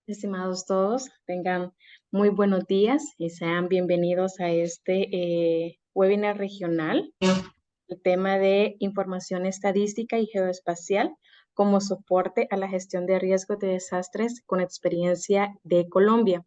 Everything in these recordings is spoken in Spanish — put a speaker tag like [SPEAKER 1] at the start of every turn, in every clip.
[SPEAKER 1] Estimados todos, tengan muy buenos días y sean bienvenidos a este webinar regional, el tema de información estadística y geoespacial como soporte a la gestión de riesgos de desastres con experiencia de Colombia.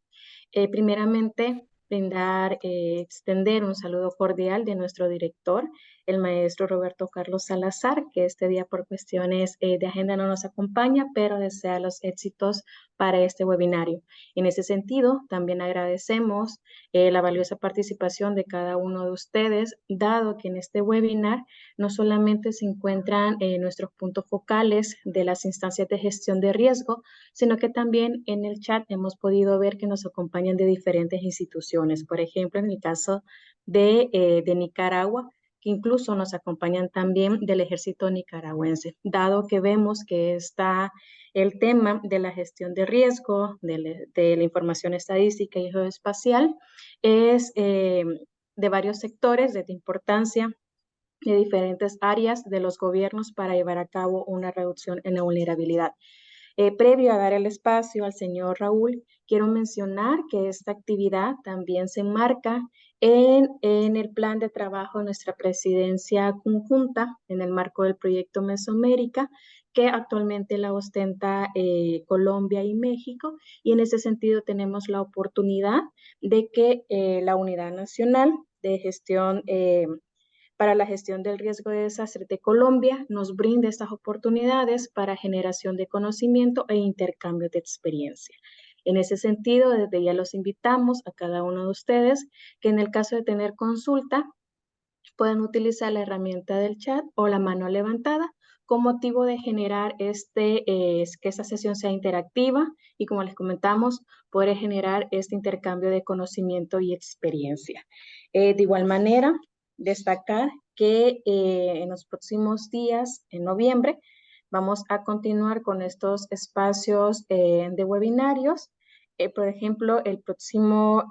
[SPEAKER 1] Primeramente, extender un saludo cordial de nuestro director, el maestro Roberto Carlos Salazar, que este día por cuestiones de agenda no nos acompaña, pero desea los éxitos para este webinario. En ese sentido, también agradecemos la valiosa participación de cada uno de ustedes, dado que en este webinar no solamente se encuentran nuestros puntos focales de las instancias de gestión de riesgo, sino que también en el chat hemos podido ver que nos acompañan de diferentes instituciones. Por ejemplo, en el caso de Nicaragua, que incluso nos acompañan también del ejército nicaragüense, dado que vemos que está el tema de la gestión de riesgo, de la información estadística y geoespacial, es de varios sectores de importancia de diferentes áreas de los gobiernos para llevar a cabo una reducción en la vulnerabilidad. Previo a dar el espacio al señor Raúl, quiero mencionar que esta actividad también se enmarca en el plan de trabajo de nuestra presidencia conjunta en el marco del proyecto Mesoamérica, que actualmente la ostenta Colombia y México, y en ese sentido tenemos la oportunidad de que la Unidad Nacional de Gestión para la gestión del riesgo de desastres de Colombia nos brinda estas oportunidades para generación de conocimiento e intercambio de experiencia. En ese sentido, desde ya los invitamos a cada uno de ustedes que en el caso de tener consulta puedan utilizar la herramienta del chat o la mano levantada con motivo de generar que esta sesión sea interactiva y como les comentamos, poder generar este intercambio de conocimiento y experiencia. De igual manera, destacar que en los próximos días, en noviembre, vamos a continuar con estos espacios de webinarios. Por ejemplo, el próximo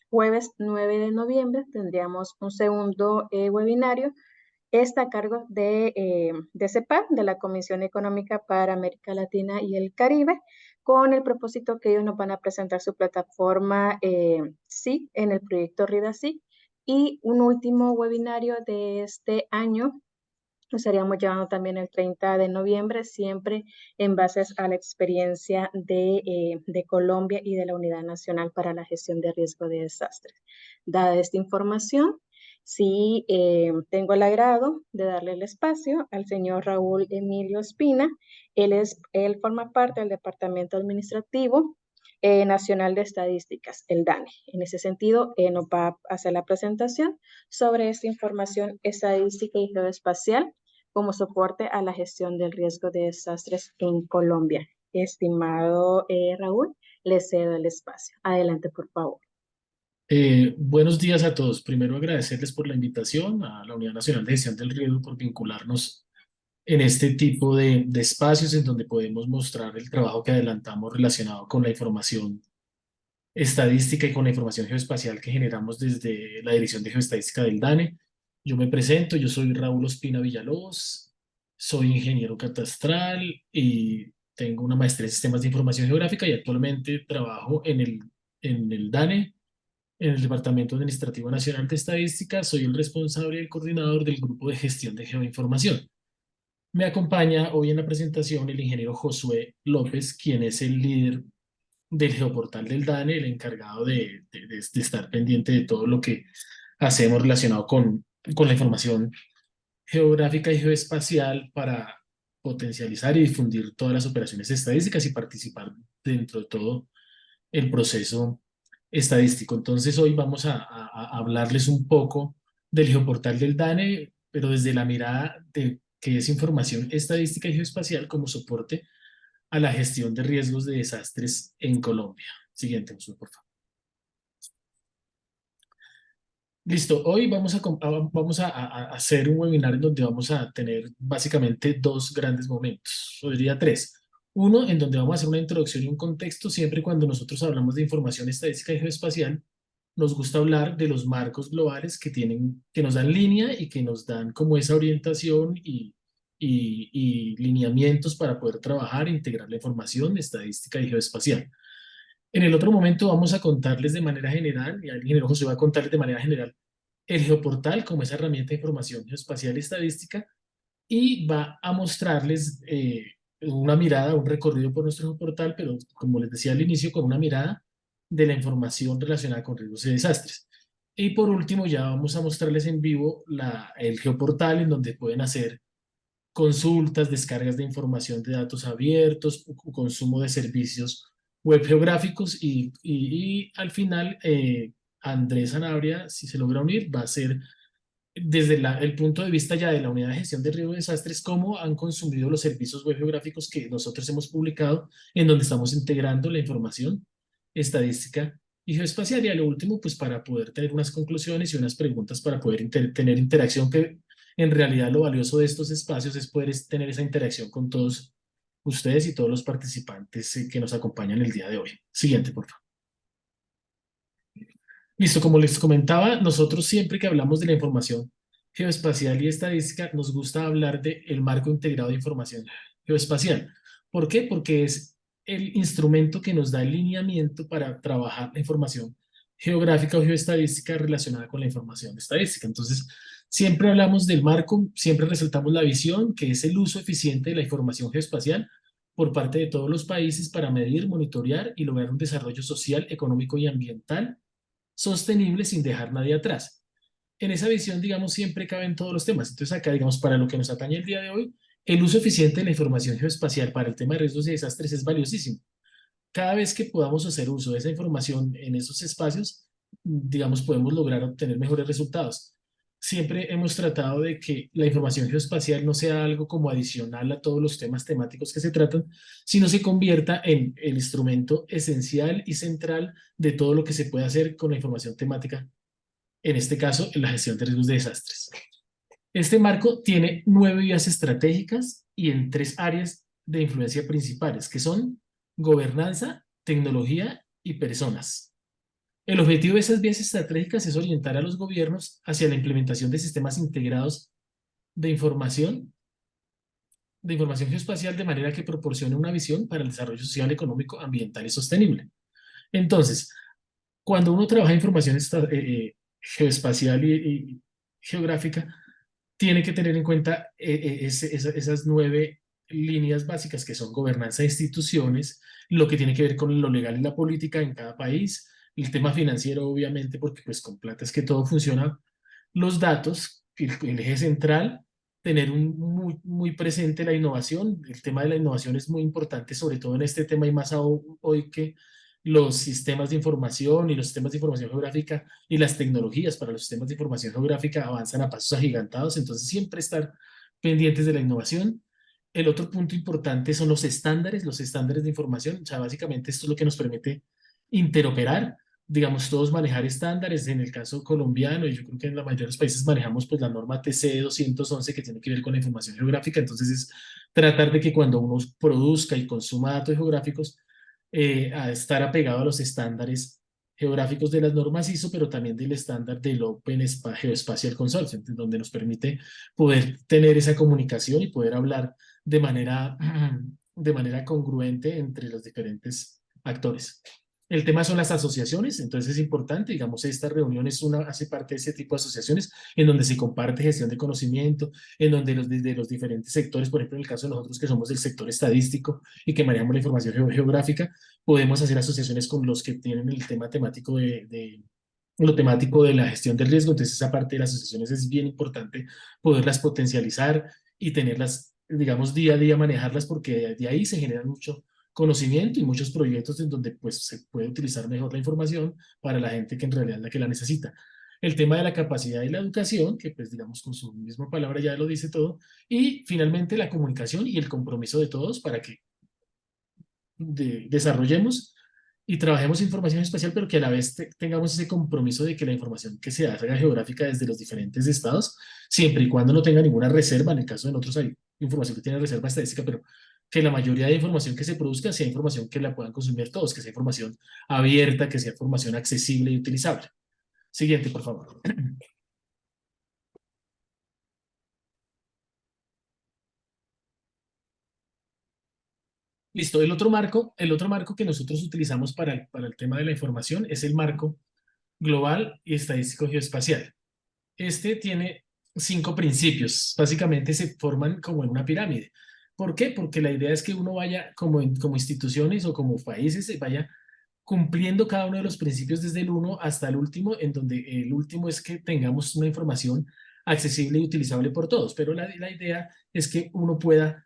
[SPEAKER 1] jueves 9 de noviembre tendríamos un segundo webinario. Está a cargo de CEPAL, de la Comisión Económica para América Latina y el Caribe, con el propósito que ellos nos van a presentar su plataforma SIC en el proyecto RIDA-SIC. Y un último webinario de este año lo estaríamos llevando también el 30 de noviembre, siempre en base a la experiencia de Colombia y de la Unidad Nacional para la Gestión de Riesgo de Desastres. Dada esta información, sí tengo el agrado de darle el espacio al señor Raúl Emilio Espina. Él forma parte del Departamento Administrativo Nacional de Estadísticas, el DANE. En ese sentido, nos va a hacer la presentación sobre esta información estadística y geoespacial como soporte a la gestión del riesgo de desastres en Colombia. Estimado Raúl, le cedo el espacio. Adelante, por favor.
[SPEAKER 2] Buenos días a todos. Primero agradecerles por la invitación a la Unidad Nacional de Gestión del Riesgo por vincularnos en este tipo de espacios en donde podemos mostrar el trabajo que adelantamos relacionado con la información estadística y con la información geoespacial que generamos desde la Dirección de Geoestadística del DANE. Yo me presento, yo soy Raúl Ospina Villalobos, soy ingeniero catastral y tengo una maestría en Sistemas de Información Geográfica y actualmente trabajo en el DANE, en el Departamento Administrativo Nacional de Estadística. Soy el responsable y el coordinador del Grupo de Gestión de Geoinformación. Me acompaña hoy en la presentación el ingeniero Josué López, quien es el líder del geoportal del DANE, el encargado de estar pendiente de todo lo que hacemos relacionado con la información geográfica y geoespacial para potencializar y difundir todas las operaciones estadísticas y participar dentro de todo el proceso estadístico. Entonces hoy vamos a hablarles un poco del geoportal del DANE, pero desde la mirada de que es información estadística y geoespacial como soporte a la gestión de riesgos de desastres en Colombia. Siguiente, por favor. Listo, hoy vamos a hacer un webinar en donde vamos a tener básicamente dos grandes momentos, o diría tres. Uno, en donde vamos a hacer una introducción y un contexto. Siempre cuando nosotros hablamos de información estadística y geoespacial, nos gusta hablar de los marcos globales que nos dan línea y que nos dan como esa orientación y y lineamientos para poder trabajar e integrar la información estadística y geoespacial. En el otro momento vamos a contarles de manera general, y el ingeniero José va a contarles de manera general, el geoportal como esa herramienta de información geoespacial y estadística, y va a mostrarles una mirada, un recorrido por nuestro geoportal, pero como les decía al inicio, con una mirada de la información relacionada con riesgos y desastres. Y por último, ya vamos a mostrarles en vivo el geoportal en donde pueden hacer consultas, descargas de información de datos abiertos, consumo de servicios web geográficos y al final Andrés Sanabria, si se logra unir, va a ser desde el punto de vista ya de la unidad de gestión de riesgo y desastres, cómo han consumido los servicios web geográficos que nosotros hemos publicado, en donde estamos integrando la información estadística y geoespacial. Y a lo último, pues para poder tener unas conclusiones y unas preguntas para poder tener interacción, que en realidad lo valioso de estos espacios es poder tener esa interacción con todos ustedes y todos los participantes que nos acompañan el día de hoy. Siguiente, por favor. Listo, como les comentaba, nosotros siempre que hablamos de la información geoespacial y estadística, nos gusta hablar del marco integrado de información geoespacial. ¿Por qué? Porque es el instrumento que nos da el lineamiento para trabajar la información geográfica o geoestadística relacionada con la información estadística. Entonces, siempre hablamos del marco, siempre resaltamos la visión, que es el uso eficiente de la información geoespacial por parte de todos los países para medir, monitorear y lograr un desarrollo social, económico y ambiental sostenible sin dejar nadie atrás. En esa visión, digamos, siempre caben todos los temas. Entonces acá, digamos, para lo que nos atañe el día de hoy, el uso eficiente de la información geoespacial para el tema de riesgos y desastres es valiosísimo. Cada vez que podamos hacer uso de esa información en esos espacios, digamos, podemos lograr obtener mejores resultados. Siempre hemos tratado de que la información geoespacial no sea algo como adicional a todos los temas temáticos que se tratan, sino se convierta en el instrumento esencial y central de todo lo que se puede hacer con la información temática, en este caso, en la gestión de riesgos de desastres. Este marco tiene 9 vías estratégicas y en 3 áreas de influencia principales, que son gobernanza, tecnología y personas. El objetivo de esas vías estratégicas es orientar a los gobiernos hacia la implementación de sistemas integrados de información geoespacial de manera que proporcione una visión para el desarrollo social, económico, ambiental y sostenible. Entonces, cuando uno trabaja información geoespacial y geográfica, tiene que tener en cuenta esas 9 líneas básicas que son gobernanza de instituciones, lo que tiene que ver con lo legal y la política en cada país, el tema financiero obviamente, porque pues con plata es que todo funciona, los datos, el eje central, tener muy presente la innovación. El tema de la innovación es muy importante, sobre todo en este tema y más hoy que los sistemas de información y los sistemas de información geográfica y las tecnologías para los sistemas de información geográfica avanzan a pasos agigantados, entonces siempre estar pendientes de la innovación. El otro punto importante son los estándares de información, o sea, básicamente esto es lo que nos permite interoperar, digamos, todos manejar estándares. En el caso colombiano, y yo creo que en la mayoría de los países manejamos pues la norma TC 211 que tiene que ver con la información geográfica, entonces es tratar de que cuando uno produzca y consuma datos geográficos, a estar apegado a los estándares geográficos de las normas ISO, pero también del estándar del Open Geospatial Consortium, donde nos permite poder tener esa comunicación y poder hablar de manera, de manera congruente entre los diferentes actores. El tema son las asociaciones, entonces es importante, digamos, esta reunión hace parte de ese tipo de asociaciones en donde se comparte gestión de conocimiento, en donde desde los diferentes sectores, por ejemplo, en el caso de nosotros que somos del sector estadístico y que manejamos la información geográfica, podemos hacer asociaciones con los que tienen el tema temático lo temático de la gestión del riesgo. Entonces esa parte de las asociaciones es bien importante poderlas potencializar y tenerlas, digamos, día a día manejarlas, porque de ahí se genera mucho conocimiento y muchos proyectos en donde pues se puede utilizar mejor la información para la gente que en realidad es la que la necesita. El tema de la capacidad y la educación, que pues digamos con su misma palabra ya lo dice todo, y finalmente la comunicación y el compromiso de todos para que desarrollemos y trabajemos información espacial, pero que a la vez tengamos ese compromiso de que la información que se haga geográfica desde los diferentes estados, siempre y cuando no tenga ninguna reserva, en el caso de nosotros hay información que tiene reserva estadística, pero que la mayoría de información que se produzca sea información que la puedan consumir todos, que sea información abierta, que sea información accesible y utilizable. Siguiente, por favor. Listo, el otro marco que nosotros utilizamos para el tema de la información es el marco global y estadístico geoespacial. Este tiene 5 principios. Básicamente se forman como en una pirámide. ¿Por qué? Porque la idea es que uno vaya como instituciones o como países, se vaya cumpliendo cada uno de los principios desde el uno hasta el último, en donde el último es que tengamos una información accesible y utilizable por todos. Pero la idea es que uno pueda,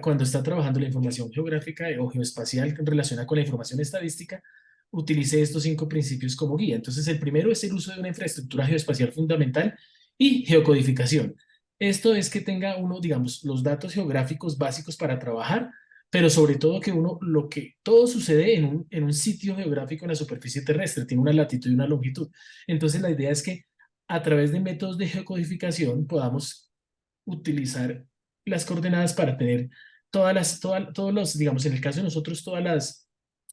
[SPEAKER 2] cuando está trabajando la información geográfica o geoespacial relacionada con la información estadística, utilice estos 5 principios como guía. Entonces, el primero es el uso de una infraestructura geoespacial fundamental y geocodificación. Esto es que tenga uno, digamos, los datos geográficos básicos para trabajar, pero sobre todo que uno, lo que todo sucede en un sitio geográfico en la superficie terrestre, tiene una latitud y una longitud. Entonces, la idea es que a través de métodos de geocodificación podamos utilizar las coordenadas para tener todos los, digamos, en el caso de nosotros, todas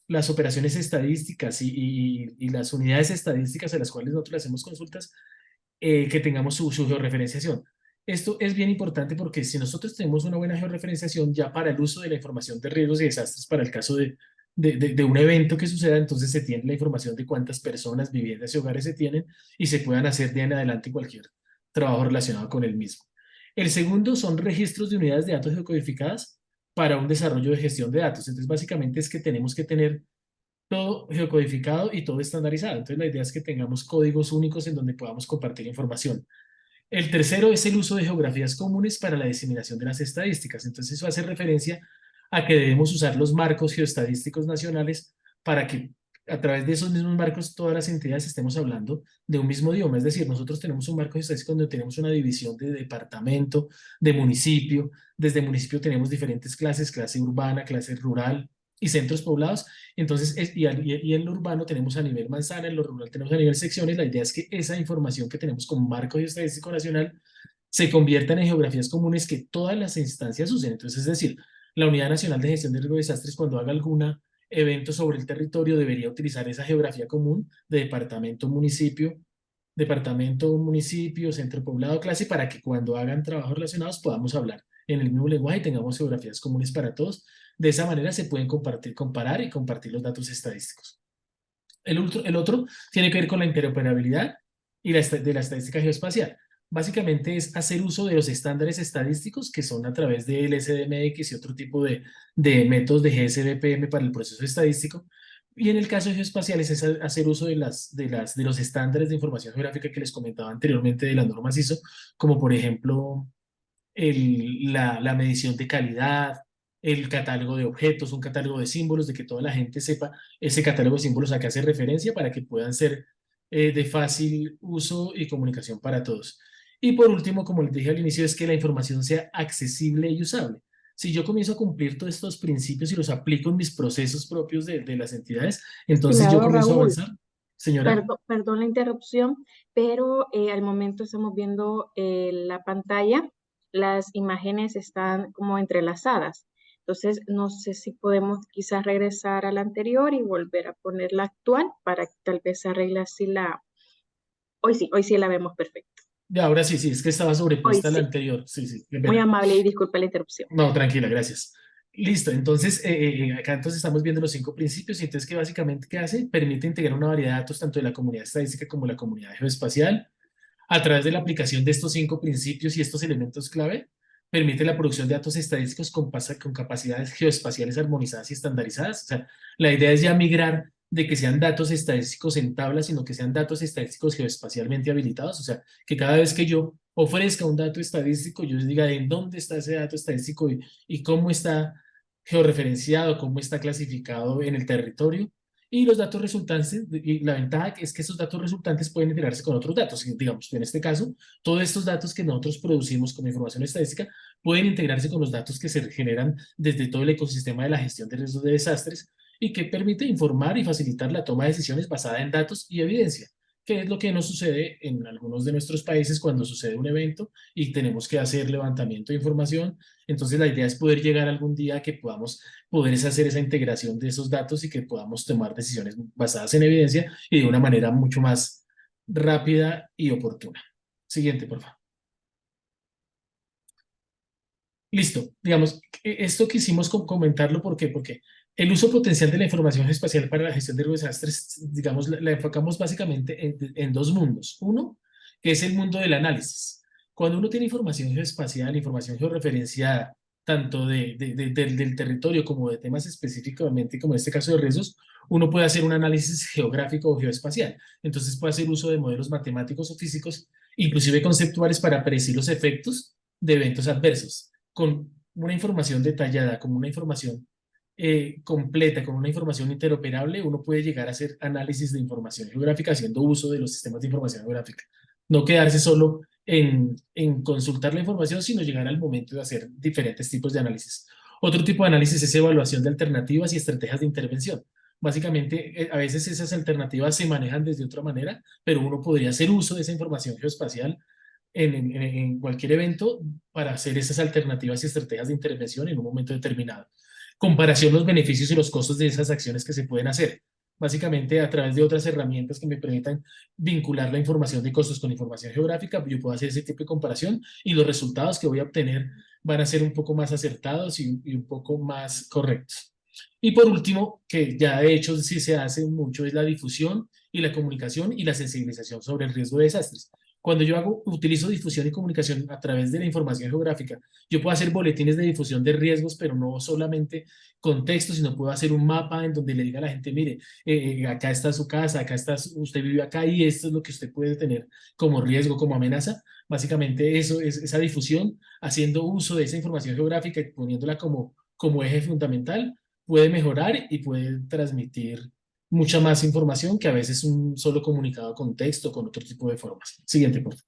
[SPEAKER 2] las operaciones estadísticas y las unidades estadísticas a las cuales nosotros le hacemos consultas, que tengamos su georreferenciación. Esto es bien importante porque si nosotros tenemos una buena georreferenciación ya para el uso de la información de riesgos y desastres, para el caso de un evento que suceda, entonces se tiene la información de cuántas personas, viviendas y hogares se tienen y se puedan hacer de en adelante cualquier trabajo relacionado con el mismo. El segundo son registros de unidades de datos geocodificadas para un desarrollo de gestión de datos. Entonces, básicamente es que tenemos que tener todo geocodificado y todo estandarizado. Entonces, la idea es que tengamos códigos únicos en donde podamos compartir información. El tercero es el uso de geografías comunes para la diseminación de las estadísticas. Entonces, eso hace referencia a que debemos usar los marcos geoestadísticos nacionales para que a través de esos mismos marcos todas las entidades estemos hablando de un mismo idioma. Es decir, nosotros tenemos un marco geoestadístico donde tenemos una división de departamento, de municipio. Desde municipio tenemos diferentes clases, clase urbana, clase rural y centros poblados. Entonces, y en lo urbano tenemos a nivel manzana, en lo rural tenemos a nivel secciones. La idea es que esa información que tenemos como marco geoestadístico nacional se convierta en geografías comunes que todas las instancias usen. Entonces, es decir, la Unidad Nacional de Gestión de Riesgo de Desastres, cuando haga algún evento sobre el territorio, debería utilizar esa geografía común de departamento, municipio, centro poblado, clase, para que cuando hagan trabajos relacionados podamos hablar en el mismo lenguaje y tengamos geografías comunes para todos. De esa manera se pueden compartir, comparar y compartir los datos estadísticos. El otro tiene que ver con la interoperabilidad y de la estadística geoespacial. Básicamente es hacer uso de los estándares estadísticos que son a través de LSDMX y otro tipo de métodos de GSBPM para el proceso estadístico. Y en el caso de geoespaciales es hacer uso de los estándares de información geográfica que les comentaba anteriormente de las normas ISO, como por ejemplo la medición de calidad, el catálogo de objetos, un catálogo de símbolos, de que toda la gente sepa ese catálogo de símbolos a qué hace referencia para que puedan ser de fácil uso y comunicación para todos. Y por último, como les dije al inicio, es que la información sea accesible y usable. Si yo comienzo a cumplir todos estos principios y los aplico en mis procesos propios de las entidades, entonces yo
[SPEAKER 1] Estimado
[SPEAKER 2] comienzo a
[SPEAKER 1] Raúl,
[SPEAKER 2] avanzar. Señora.
[SPEAKER 1] perdón la interrupción, pero al momento estamos viendo la pantalla, las imágenes están como entrelazadas. Entonces, no sé si podemos quizás regresar a la anterior y volver a poner la actual para que tal vez se arregle así la... hoy sí la vemos perfecto.
[SPEAKER 2] Ya, ahora sí, sí, es que estaba
[SPEAKER 1] Hoy
[SPEAKER 2] sobrepuesta la
[SPEAKER 1] sí.
[SPEAKER 2] anterior. Sí, sí, qué
[SPEAKER 1] Muy
[SPEAKER 2] pena.
[SPEAKER 1] amable y disculpa la interrupción.
[SPEAKER 2] No, tranquila, gracias. Listo, entonces acá entonces estamos viendo los 5 principios y entonces que básicamente ¿qué hace? Permite integrar una variedad de datos tanto de la comunidad estadística como de la comunidad geoespacial. A través de la aplicación de estos 5 principios y estos elementos clave, permite la producción de datos estadísticos con capacidades geoespaciales armonizadas y estandarizadas. O sea, la idea es ya migrar de que sean datos estadísticos en tablas, sino que sean datos estadísticos geoespacialmente habilitados. O sea, que cada vez que yo ofrezca un dato estadístico, yo les diga en dónde está ese dato estadístico y cómo está georreferenciado, cómo está clasificado en el territorio. Y los datos resultantes, y la ventaja es que esos datos resultantes pueden integrarse con otros datos. Digamos, en este caso, todos estos datos que nosotros producimos como información estadística pueden integrarse con los datos que se generan desde todo el ecosistema de la gestión de riesgos de desastres y que permite informar y facilitar la toma de decisiones basada en datos y evidencia, que es lo que nos sucede en algunos de nuestros países cuando sucede un evento y tenemos que hacer levantamiento de información. Entonces, la idea es poder llegar algún día a que podamos poder hacer esa integración de esos datos y que podamos tomar decisiones basadas en evidencia y de una manera mucho más rápida y oportuna. Siguiente, por favor. Listo, digamos, esto quisimos comentarlo, ¿por qué? Porque el uso potencial de la información espacial para la gestión de los desastres, digamos, la enfocamos básicamente en dos mundos. Uno, que es el mundo del análisis. Cuando uno tiene información geoespacial, información georreferenciada, tanto del territorio como de temas específicamente, como en este caso de riesgos, uno puede hacer un análisis geográfico o geoespacial. Entonces puede hacer uso de modelos matemáticos o físicos, inclusive conceptuales, para predecir los efectos de eventos adversos con una información detallada, con una información completa, con una información interoperable, uno puede llegar a hacer análisis de información geográfica haciendo uso de los sistemas de información geográfica. No quedarse solo en consultar la información, sino llegar al momento de hacer diferentes tipos de análisis. Otro tipo de análisis es evaluación de alternativas y estrategias de intervención. Básicamente, a veces esas alternativas se manejan desde otra manera, pero uno podría hacer uso de esa información geoespacial en cualquier evento para hacer esas alternativas y estrategias de intervención en un momento determinado. Comparación los beneficios y los costos de esas acciones que se pueden hacer. Básicamente, a través de otras herramientas que me permitan vincular la información de costos con información geográfica, yo puedo hacer ese tipo de comparación y los resultados que voy a obtener van a ser un poco más acertados y un poco más correctos. Y por último, que ya de hecho sí se hace mucho, es la difusión y la comunicación y la sensibilización sobre el riesgo de desastres. Cuando yo utilizo difusión y comunicación a través de la información geográfica, yo puedo hacer boletines de difusión de riesgos, pero no solamente con texto, sino puedo hacer un mapa en donde le diga a la gente, mire, acá está su casa, acá está, usted vive acá y esto es lo que usted puede tener como riesgo, como amenaza. Básicamente eso es esa difusión, haciendo uso de esa información geográfica y poniéndola como eje fundamental, puede mejorar y puede transmitir mucha más información que a veces un solo comunicado con texto, con otro tipo de formas. Siguiente, por favor.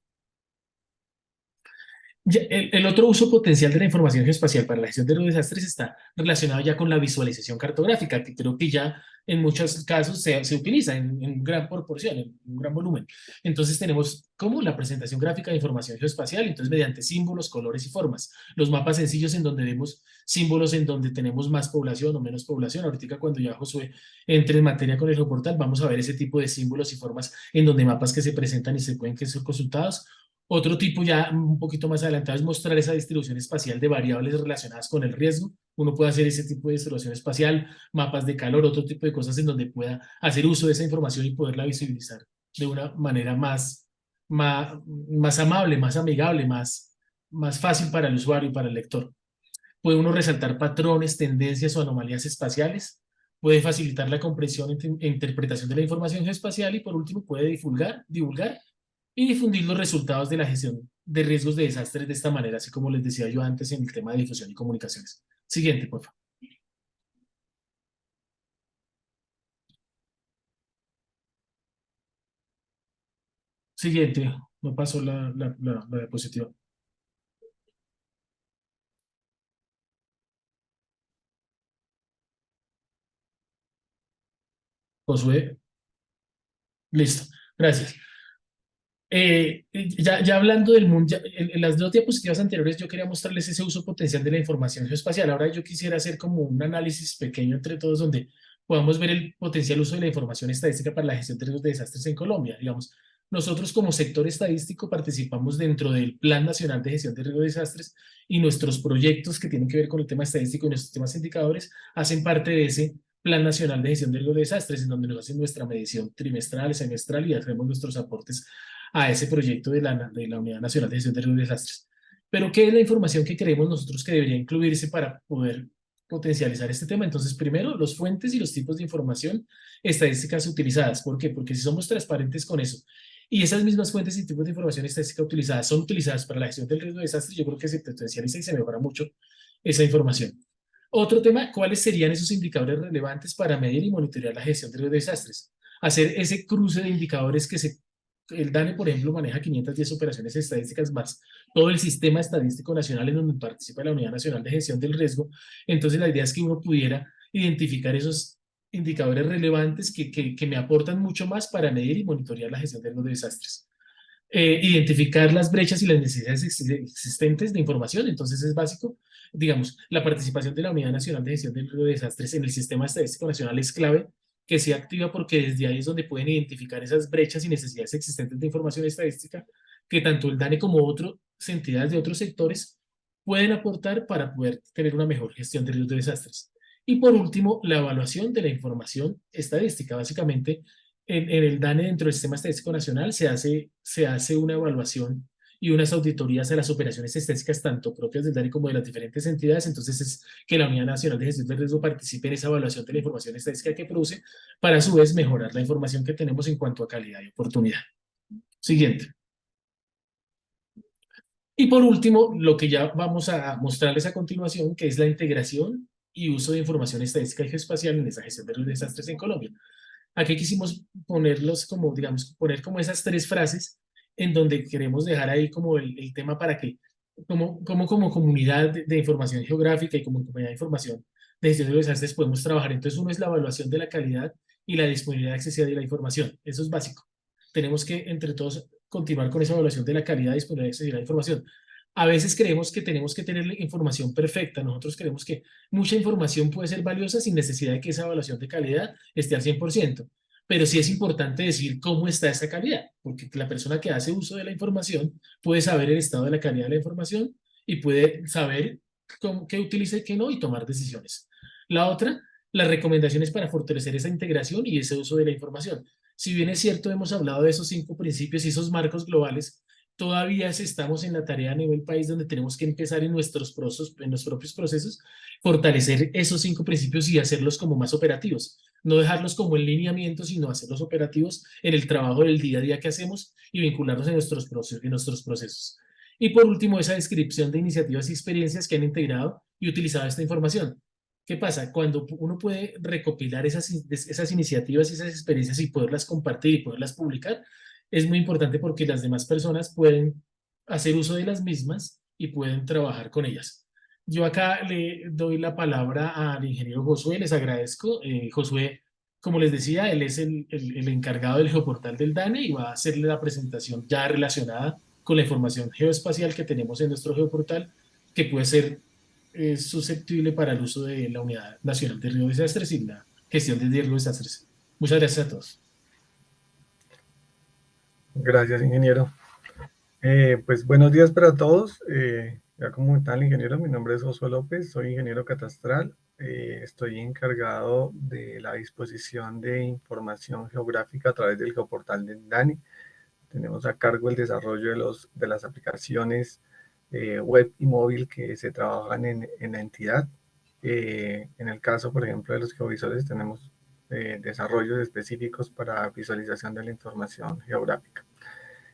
[SPEAKER 2] El otro uso potencial de la información geoespacial para la gestión de los desastres está relacionado ya con la visualización cartográfica, que creo que ya en muchos casos se utiliza en gran proporción, en un gran volumen. Entonces tenemos como la presentación gráfica de información geoespacial, entonces mediante símbolos, colores y formas. Los mapas sencillos en donde vemos símbolos en donde tenemos más población o menos población. Ahorita cuando ya Josué entre en materia con el geoportal, vamos a ver ese tipo de símbolos y formas en donde mapas que se presentan y se pueden que ser consultados. Otro tipo ya un poquito más adelantado es mostrar esa distribución espacial de variables relacionadas con el riesgo. Uno puede hacer ese tipo de distribución espacial, mapas de calor, otro tipo de cosas en donde pueda hacer uso de esa información y poderla visibilizar de una manera más amable, más amigable, más fácil para el usuario y para el lector. Puede uno resaltar patrones, tendencias o anomalías espaciales. Puede facilitar la comprensión e interpretación de la información geoespacial y por último puede divulgar y difundir los resultados de la gestión de riesgos de desastres de esta manera, así como les decía yo antes en el tema de difusión y comunicaciones. Siguiente, por favor. Siguiente, no pasó la diapositiva. Josué, listo, gracias. Ya hablando del mundo, en las dos diapositivas anteriores yo quería mostrarles ese uso potencial de la información geoespacial. Ahora yo quisiera hacer como un análisis pequeño entre todos donde podamos ver el potencial uso de la información estadística para la gestión de riesgos de desastres en Colombia. Digamos, nosotros como sector estadístico participamos dentro del Plan Nacional de Gestión de Riesgos de Desastres y nuestros proyectos que tienen que ver con el tema estadístico y nuestros temas indicadores hacen parte de ese Plan Nacional de Gestión de Riesgos de Desastres, en donde nos hacen nuestra medición trimestral, semestral y hacemos nuestros aportes a ese proyecto de la Unidad Nacional de Gestión de Riesgos y Desastres. Pero, ¿qué es la información que creemos nosotros que debería incluirse para poder potencializar este tema? Entonces, primero, los fuentes y los tipos de información estadísticas utilizadas. ¿Por qué? Porque si somos transparentes con eso y esas mismas fuentes y tipos de información estadística utilizadas son utilizadas para la gestión del riesgo de desastre, yo creo que se potencializa y se mejora mucho esa información. Otro tema, ¿cuáles serían esos indicadores relevantes para medir y monitorear la gestión de riesgos de desastres? Hacer ese cruce de indicadores el DANE, por ejemplo, maneja 510 operaciones estadísticas más todo el sistema estadístico nacional en donde participa la Unidad Nacional de Gestión del Riesgo. Entonces, la idea es que uno pudiera identificar esos indicadores relevantes que me aportan mucho más para medir y monitorear la gestión de los desastres. Identificar las brechas y las necesidades existentes de información. Entonces, es básico. Digamos, la participación de la Unidad Nacional de Gestión de Desastres en el Sistema Estadístico Nacional es clave que sea activa porque desde ahí es donde pueden identificar esas brechas y necesidades existentes de información estadística que tanto el DANE como otras entidades de otros sectores pueden aportar para poder tener una mejor gestión de riesgos de desastres. Y por último, la evaluación de la información estadística. Básicamente, en el DANE, dentro del Sistema Estadístico Nacional, se hace una evaluación y unas auditorías a las operaciones estadísticas, tanto propias del DANE como de las diferentes entidades. Entonces, es que la Unidad Nacional de Gestión de Riesgo participe en esa evaluación de la información estadística que produce, para a su vez mejorar la información que tenemos en cuanto a calidad y oportunidad. Siguiente. Y por último, lo que ya vamos a mostrarles a continuación, que es la integración y uso de información estadística y geoespacial en esa gestión de los desastres en Colombia. Aquí quisimos ponerlos como, digamos, poner como esas tres frases en donde queremos dejar ahí como el tema para que, como comunidad de información geográfica y como comunidad de información de gestión de los desastres podemos trabajar. Entonces, uno es la evaluación de la calidad y la disponibilidad accesible de la información. Eso es básico. Tenemos que, entre todos, continuar con esa evaluación de la calidad, disponibilidad accesible de la información. A veces creemos que tenemos que tener la información perfecta. Nosotros creemos que mucha información puede ser valiosa sin necesidad de que esa evaluación de calidad esté al 100%. Pero sí es importante decir cómo está esa calidad, porque la persona que hace uso de la información puede saber el estado de la calidad de la información y puede saber qué utiliza y qué no y tomar decisiones. La otra, las recomendaciones para fortalecer esa integración y ese uso de la información. Si bien es cierto, hemos hablado de esos 5 principios y esos marcos globales, todavía estamos en la tarea a nivel país donde tenemos que empezar en nuestros procesos, en los propios procesos, fortalecer esos 5 principios y hacerlos como más operativos. No dejarlos como en lineamiento, sino hacerlos operativos en el trabajo del día a día que hacemos y vincularlos en nuestros procesos. Y por último, esa descripción de iniciativas y experiencias que han integrado y utilizado esta información. ¿Qué pasa? Cuando uno puede recopilar esas iniciativas y esas experiencias y poderlas compartir y poderlas publicar, es muy importante porque las demás personas pueden hacer uso de las mismas y pueden trabajar con ellas. Yo acá le doy la palabra al ingeniero Josué, les agradezco. Josué, como les decía, él es el encargado del geoportal del DANE y va a hacerle la presentación ya relacionada con la información geoespacial que tenemos en nuestro geoportal, que puede ser susceptible para el uso de la Unidad Nacional de Riesgos de Desastres y la gestión de riesgos de desastres. Muchas gracias a todos.
[SPEAKER 3] Gracias, ingeniero. Pues buenos días para todos. Ya como tal, ingeniero, mi nombre es Josué López, soy ingeniero catastral. Estoy encargado de la disposición de información geográfica a través del geoportal del DANI. Tenemos a cargo el desarrollo de las aplicaciones web y móvil que se trabajan en la entidad. En el caso, por ejemplo, de los geovisores, tenemos desarrollos específicos para visualización de la información geográfica.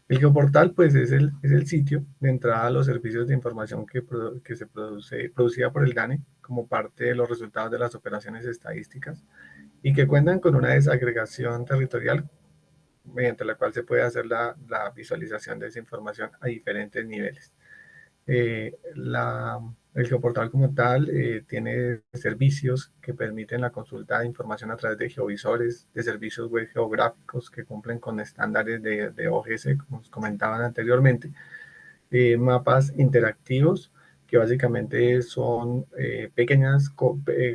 [SPEAKER 3] El geoportal, pues, es el sitio de entrada a los servicios de información que se producida por el DANE como parte de los resultados de las operaciones estadísticas y que cuentan con una desagregación territorial mediante la cual se puede hacer la visualización de esa información a diferentes niveles. El geoportal como tal tiene servicios que permiten la consulta de información a través de geovisores, de servicios web geográficos que cumplen con estándares de OGS, como os comentaban anteriormente, mapas interactivos que básicamente son pequeñas,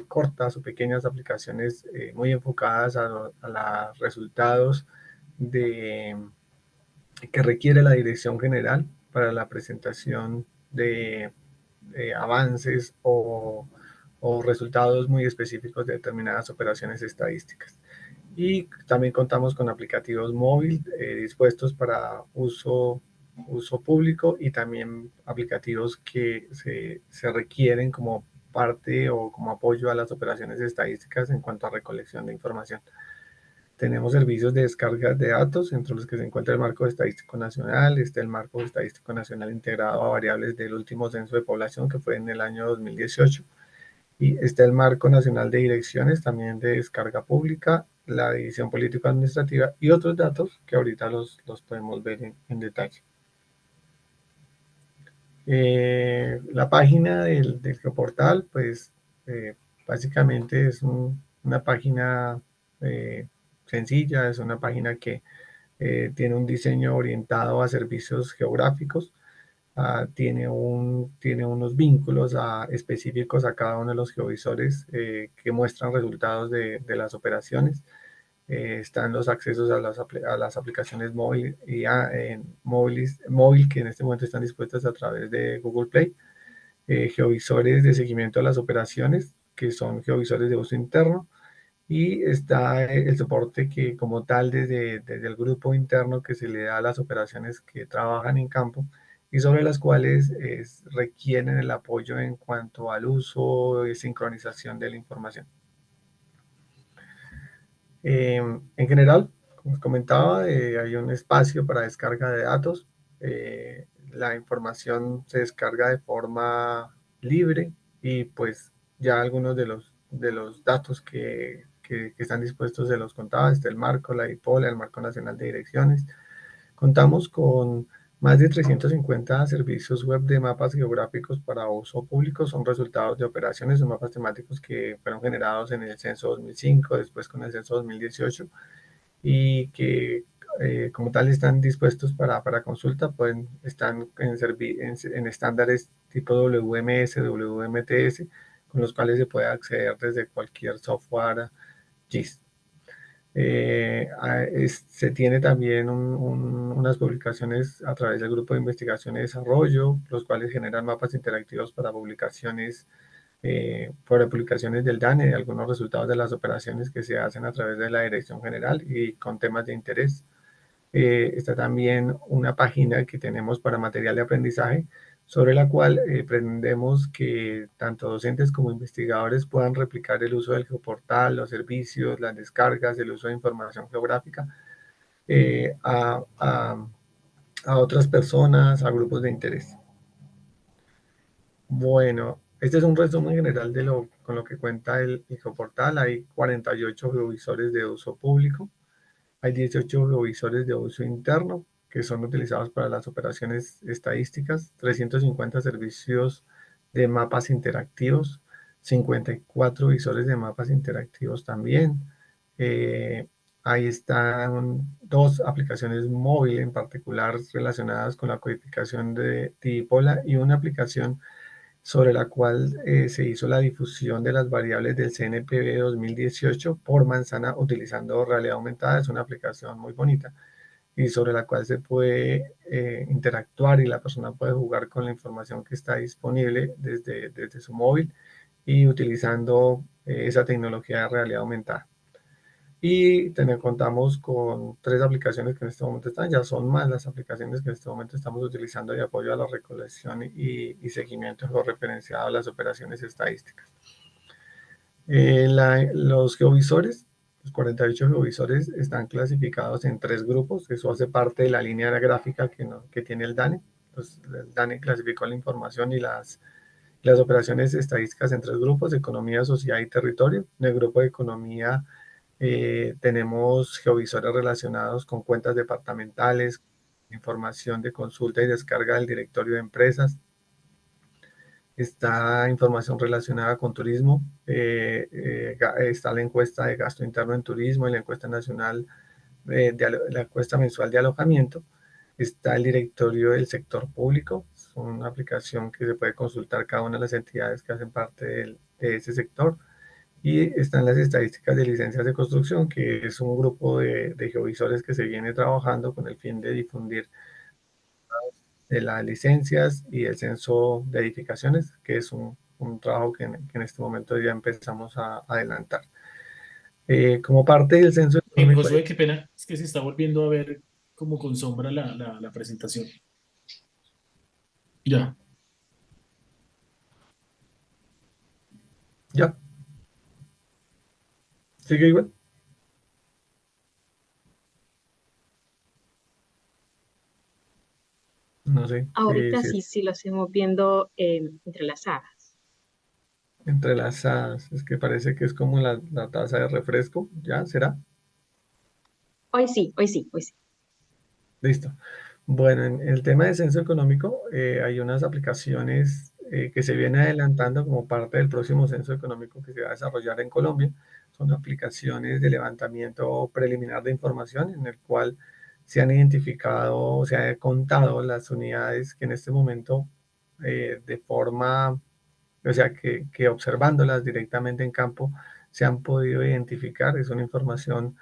[SPEAKER 3] cortas o pequeñas aplicaciones muy enfocadas a los resultados de, que requiere la dirección general para la presentación de avances o resultados muy específicos de determinadas operaciones estadísticas. Y también contamos con aplicativos móviles dispuestos para uso público y también aplicativos que se requieren como parte o como apoyo a las operaciones estadísticas en cuanto a recolección de información. Tenemos servicios de descarga de datos, entre los que se encuentra el Marco Estadístico Nacional, está el Marco Estadístico Nacional integrado a variables del último censo de población, que fue en el año 2018, y está el Marco Nacional de Direcciones, también de descarga pública, la División Político-Administrativa y otros datos que ahorita los podemos ver en detalle. La página del geoportal, pues básicamente es una página sencilla, es una página que tiene un diseño orientado a servicios geográficos, tiene unos vínculos específicos a cada uno de los geovisores que muestran resultados de las operaciones. Están los accesos a las aplicaciones móvil, móvil que en este momento están dispuestas a través de Google Play. geovisores de seguimiento a las operaciones, que son geovisores de uso interno, y está el soporte que como tal desde el grupo interno que se le da a las operaciones que trabajan en campo y sobre las cuales requieren el apoyo en cuanto al uso y sincronización de la información. En general, como os comentaba, hay un espacio para descarga de datos. La información se descarga de forma libre y pues ya algunos de los datos que están dispuestos se los contaba, está el marco, la IPOLA, el Marco Nacional de Direcciones. Contamos con más de 350 servicios web de mapas geográficos para uso público. Son resultados de operaciones de mapas temáticos que fueron generados en el censo 2005, después con el censo 2018, y que como tal están dispuestos para consulta. Están en estándares tipo WMS, WMTS, con los cuales se puede acceder desde cualquier software GIS. Se tiene también unas publicaciones a través del Grupo de Investigación y Desarrollo, los cuales generan mapas interactivos para publicaciones, del DANE, de algunos resultados de las operaciones que se hacen a través de la Dirección General y con temas de interés. Está también una página que tenemos para material de aprendizaje, sobre la cual pretendemos que tanto docentes como investigadores puedan replicar el uso del geoportal, los servicios, las descargas, el uso de información geográfica eh, a, a- a otras personas, a grupos de interés. Bueno, este es un resumen general con lo que cuenta el geoportal. Hay 48 geovisores de uso público. Hay 18 geovisores de uso interno que son utilizados para las operaciones estadísticas, 350 servicios de mapas interactivos, 54 visores de mapas interactivos también. Eh, Ahí están dos aplicaciones móviles en particular relacionadas con la codificación de Dipola y una aplicación sobre la cual se hizo la difusión de las variables del CNPB 2018 por manzana utilizando realidad aumentada. Es una aplicación muy bonita y sobre la cual se puede interactuar y la persona puede jugar con la información que está disponible desde su móvil y utilizando esa tecnología de realidad aumentada. Y contamos con 3 aplicaciones que en este momento están, ya son más las aplicaciones que en este momento estamos utilizando de apoyo a la recolección y seguimiento georreferenciado a las operaciones estadísticas. Los geovisores, los 48 geovisores están clasificados en 3 grupos. Eso hace parte de la línea gráfica que tiene el DANE. Entonces, el DANE clasificó la información y las operaciones estadísticas en 3 grupos: economía, sociedad y territorio. En el grupo de economía tenemos geovisores relacionados con cuentas departamentales, información de consulta y descarga del directorio de empresas. Está información relacionada con turismo, está la encuesta de gasto interno en turismo y la encuesta nacional, la encuesta mensual de alojamiento. Está el directorio del sector público, es una aplicación que se puede consultar cada una de las entidades que hacen parte de ese sector. Y están las estadísticas de licencias de construcción, que es un grupo de geovisores que se viene trabajando con el fin de difundir de las licencias y el censo de edificaciones, que es un trabajo que en este momento ya empezamos a adelantar. Como parte del censo económico,
[SPEAKER 2] Josué, qué pena, es que se está volviendo a ver como con sombra la presentación. Ya.
[SPEAKER 3] ya, sigue igual. No sé
[SPEAKER 1] Ahorita
[SPEAKER 3] si es
[SPEAKER 1] sí lo estamos viendo entrelazadas.
[SPEAKER 3] entrelazadas, es que parece que es como la taza de refresco, ¿ya? ¿Será?
[SPEAKER 1] Hoy sí, hoy sí, hoy sí.
[SPEAKER 3] Listo. Bueno, en el tema de censo económico, hay unas aplicaciones que se vienen adelantando como parte del próximo censo económico que se va a desarrollar en Colombia. Son aplicaciones de levantamiento preliminar de información en el cual se han identificado, se han contado las unidades que en este momento, de forma, o sea, que observándolas directamente en campo, se han podido identificar. Es una información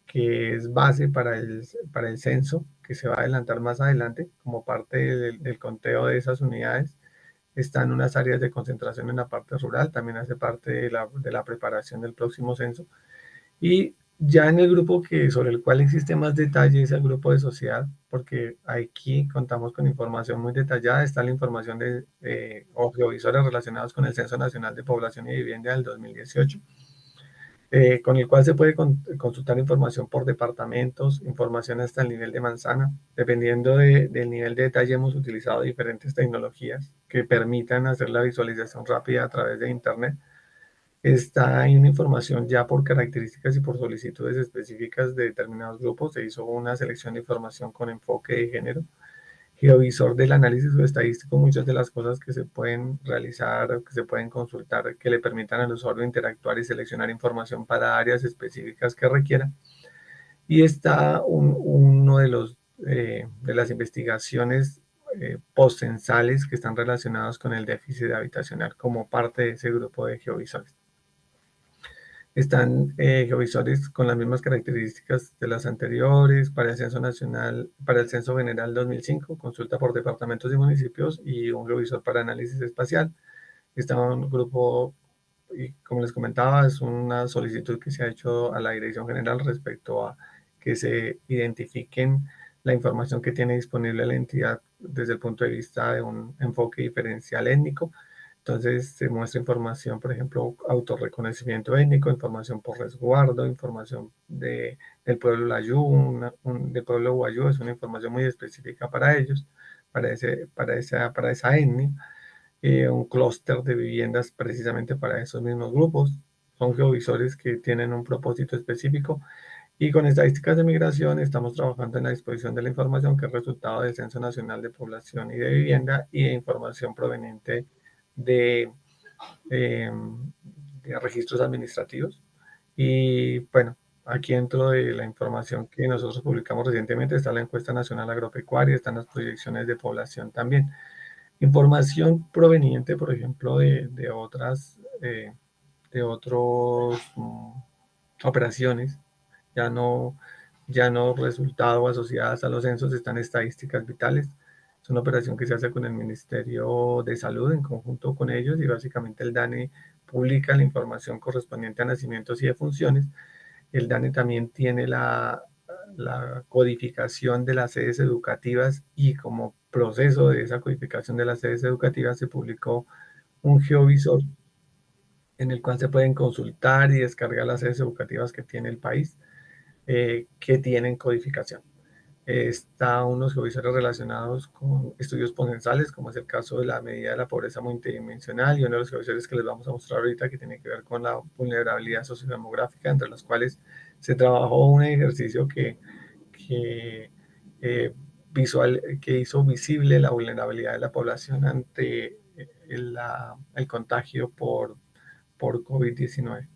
[SPEAKER 3] que es base para el censo, que se va a adelantar más adelante como parte del conteo de esas unidades. Están unas áreas de concentración en la parte rural, también hace parte de la preparación del próximo censo. Y ya en el grupo sobre el cual existe más detalle es el grupo de sociedad, porque aquí contamos con información muy detallada. Está la información de geovisores relacionados con el Censo Nacional de Población y Vivienda del 2018, con el cual se puede consultar información por departamentos, información hasta el nivel de manzana. Dependiendo del nivel de detalle, hemos utilizado diferentes tecnologías que permitan hacer la visualización rápida a través de Internet. Está en información ya por características y por solicitudes específicas de determinados grupos. Se hizo una selección de información con enfoque de género. Geovisor del análisis estadístico, muchas de las cosas que se pueden realizar o que se pueden consultar que le permitan al usuario interactuar y seleccionar información para áreas específicas que requiera. Y está uno de las investigaciones postcensales que están relacionados con el déficit habitacional como parte de ese grupo de geovisores. Están geovisores con las mismas características de las anteriores para el Censo Nacional, para el Censo General 2005, consulta por departamentos y municipios, y un geovisor para análisis espacial. Está un grupo, y como les comentaba, es una solicitud que se ha hecho a la Dirección General respecto a que se identifiquen la información que tiene disponible la entidad desde el punto de vista de un enfoque diferencial étnico. Entonces se muestra información, por ejemplo, autorreconocimiento étnico, información por resguardo, información del pueblo Layú, del pueblo Guayú, es una información muy específica para ellos, para esa etnia. Un clúster de viviendas precisamente para esos mismos grupos. Son geovisores que tienen un propósito específico. Y con estadísticas de migración estamos trabajando en la disposición de la información que es resultado del Censo Nacional de Población y de Vivienda y de información proveniente de, eh, de registros administrativos. Y bueno, aquí dentro de la información que nosotros publicamos recientemente está la encuesta nacional agropecuaria, están las proyecciones de población también. Información proveniente, por ejemplo, de otras, de otros operaciones, ya no, ya no resultado asociadas a los censos, están estadísticas vitales. Es una operación que se hace con el Ministerio de Salud en conjunto con ellos y básicamente el DANE publica la información correspondiente a nacimientos y defunciones. El DANE también tiene la codificación de las sedes educativas y como proceso de esa codificación de las sedes educativas se publicó un geovisor en el cual se pueden consultar y descargar las sedes educativas que tiene el país, que tienen codificación. Está unos geovisores relacionados con estudios postcensales, como es el caso de la medida de la pobreza multidimensional, y uno de los geovisores que les vamos a mostrar ahorita que tiene que ver con la vulnerabilidad sociodemográfica, entre los cuales se trabajó un ejercicio que, eh, que hizo visible la vulnerabilidad de la población ante el contagio por COVID-19.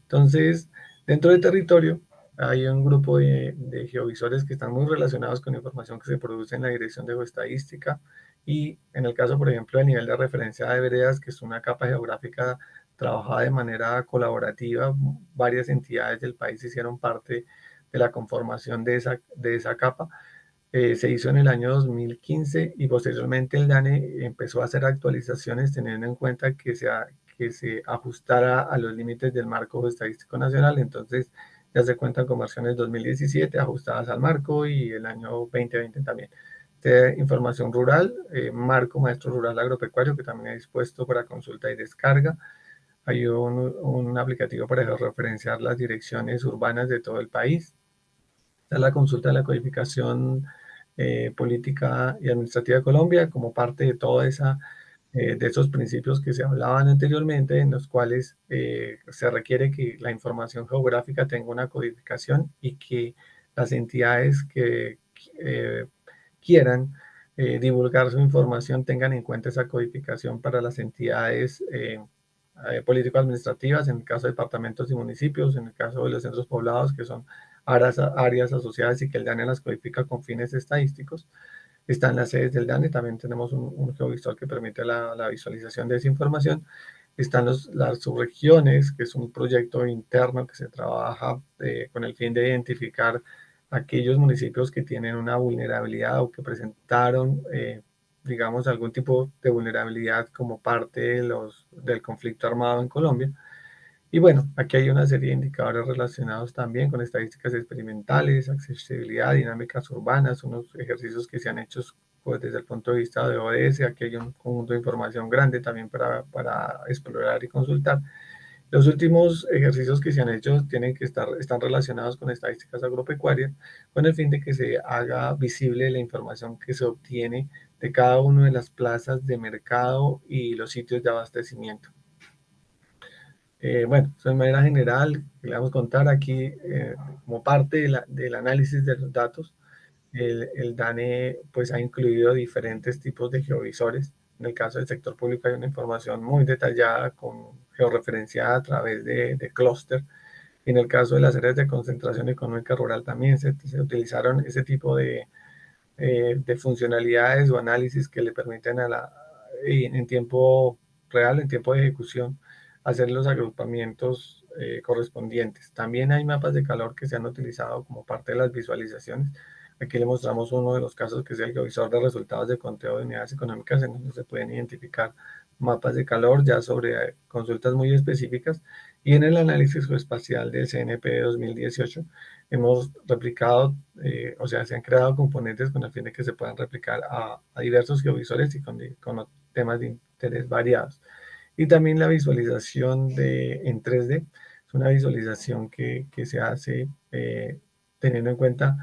[SPEAKER 3] Entonces, dentro del territorio hay un grupo de geovisores que están muy relacionados con información que se produce en la Dirección de Geoestadística y en el caso, por ejemplo, del nivel de referencia de veredas, que es una capa geográfica trabajada de manera colaborativa, varias entidades del país hicieron parte de la conformación de esa capa. Se hizo en el año 2015 y posteriormente el DANE empezó a hacer actualizaciones teniendo en cuenta que se ajustara a los límites del marco estadístico nacional. Entonces ya se cuentan con versiones 2017 ajustadas al marco y el año 2020 también. Información rural, marco maestro rural agropecuario que también he dispuesto para consulta y descarga. Hay un aplicativo para referenciar las direcciones urbanas de todo el país. Está la consulta de la codificación política y administrativa de Colombia como parte de toda esa de esos principios que se hablaban anteriormente, en los cuales se requiere que la información geográfica tenga una codificación y que las entidades que quieran divulgar su información tengan en cuenta esa codificación para las entidades político-administrativas, en el caso de departamentos y municipios, en el caso de los centros poblados, que son áreas asociadas y que el DANE las codifica con fines estadísticos. Están las sedes del DANE, también tenemos un geovisor que permite la visualización de esa información. Están las subregiones, que es un proyecto interno que se trabaja con el fin de identificar aquellos municipios que tienen una vulnerabilidad o que presentaron digamos, algún tipo de vulnerabilidad como parte del conflicto armado en Colombia. Y bueno, aquí hay una serie de indicadores relacionados también con estadísticas experimentales, accesibilidad, dinámicas urbanas, unos ejercicios que se han hecho pues, desde el punto de vista de ODS. Aquí hay un conjunto de información grande también para explorar y consultar. Los últimos ejercicios que se han hecho están relacionados con estadísticas agropecuarias, con el fin de que se haga visible la información que se obtiene de cada una de las plazas de mercado y los sitios de abastecimiento. Bueno, de manera general, le vamos a contar aquí como parte del análisis de los datos. El DANE pues, ha incluido diferentes tipos de geovisores. En el caso del sector público hay una información muy detallada, georreferenciada a través de clúster. Y en el caso de las áreas de concentración económica rural también se utilizaron ese tipo de funcionalidades o análisis que le permiten en tiempo real, en tiempo de ejecución, hacer los agrupamientos correspondientes. También hay mapas de calor que se han utilizado como parte de las visualizaciones. Aquí le mostramos uno de los casos que es el geovisor de resultados de conteo de unidades económicas, en donde se pueden identificar mapas de calor ya sobre consultas muy específicas. Y en el análisis geoespacial del CNP 2018 hemos replicado, o sea, se han creado componentes con el fin de que se puedan replicar a diversos geovisores y con temas de interés variados. Y también la visualización en 3D, es una visualización que se hace teniendo en cuenta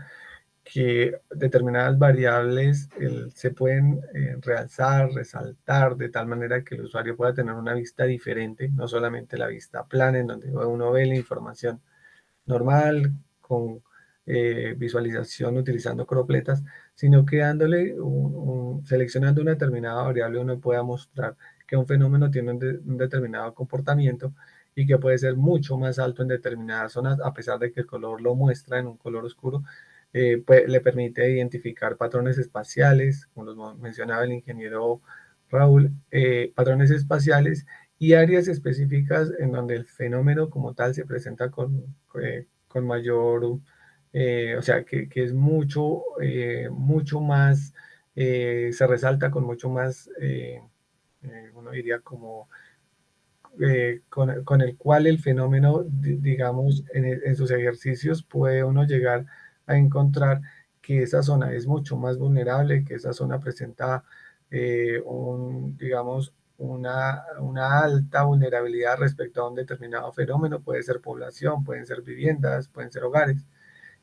[SPEAKER 3] que determinadas variables se pueden realzar, resaltar, de tal manera que el usuario pueda tener una vista diferente, no solamente la vista plana, en donde uno ve la información normal, con visualización utilizando cropletas, sino que seleccionando una determinada variable uno pueda mostrar que un fenómeno tiene un determinado comportamiento y que puede ser mucho más alto en determinadas zonas, a pesar de que el color lo muestra en un color oscuro. Le permite identificar patrones espaciales, como los mencionaba el ingeniero Raúl, patrones espaciales y áreas específicas en donde el fenómeno como tal se presenta con mayor, o sea, que es mucho más, se resalta con mucho más, uno diría como, con el cual el fenómeno, digamos, en sus ejercicios puede uno llegar a encontrar que esa zona es mucho más vulnerable, que esa zona presenta, digamos, una alta vulnerabilidad respecto a un determinado fenómeno. Puede ser población, pueden ser viviendas, pueden ser hogares.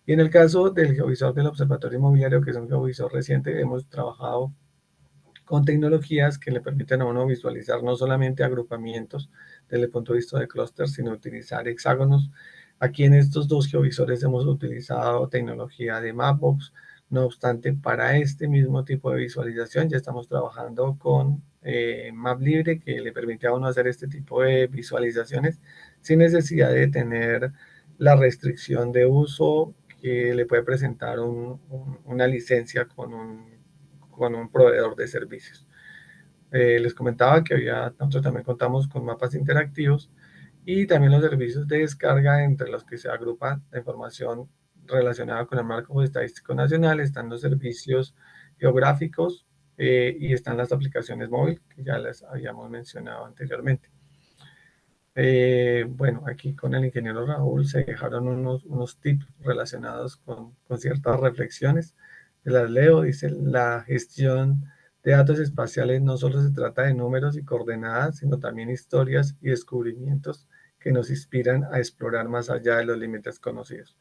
[SPEAKER 3] Y en el caso del geovisor del Observatorio Inmobiliario, que es un geovisor reciente, hemos trabajado con tecnologías que le permiten a uno visualizar no solamente agrupamientos desde el punto de vista de clúster, sino utilizar hexágonos. Aquí en estos dos geovisores hemos utilizado tecnología de Mapbox. No obstante, para este mismo tipo de visualización ya estamos trabajando con MapLibre, que le permite a uno hacer este tipo de visualizaciones sin necesidad de tener la restricción de uso que le puede presentar una licencia con un proveedor de servicios. Les comentaba que nosotros también contamos con mapas interactivos y también los servicios de descarga entre los que se agrupa la información relacionada con el marco estadístico nacional. Están los servicios geográficos y están las aplicaciones móviles que ya les habíamos mencionado anteriormente. Bueno, aquí con el ingeniero Raúl se dejaron unos tips relacionados con ciertas reflexiones. Las leo, dice: la gestión de datos espaciales no solo se trata de números y coordenadas, sino también historias y descubrimientos que nos inspiran a explorar más allá de los límites conocidos.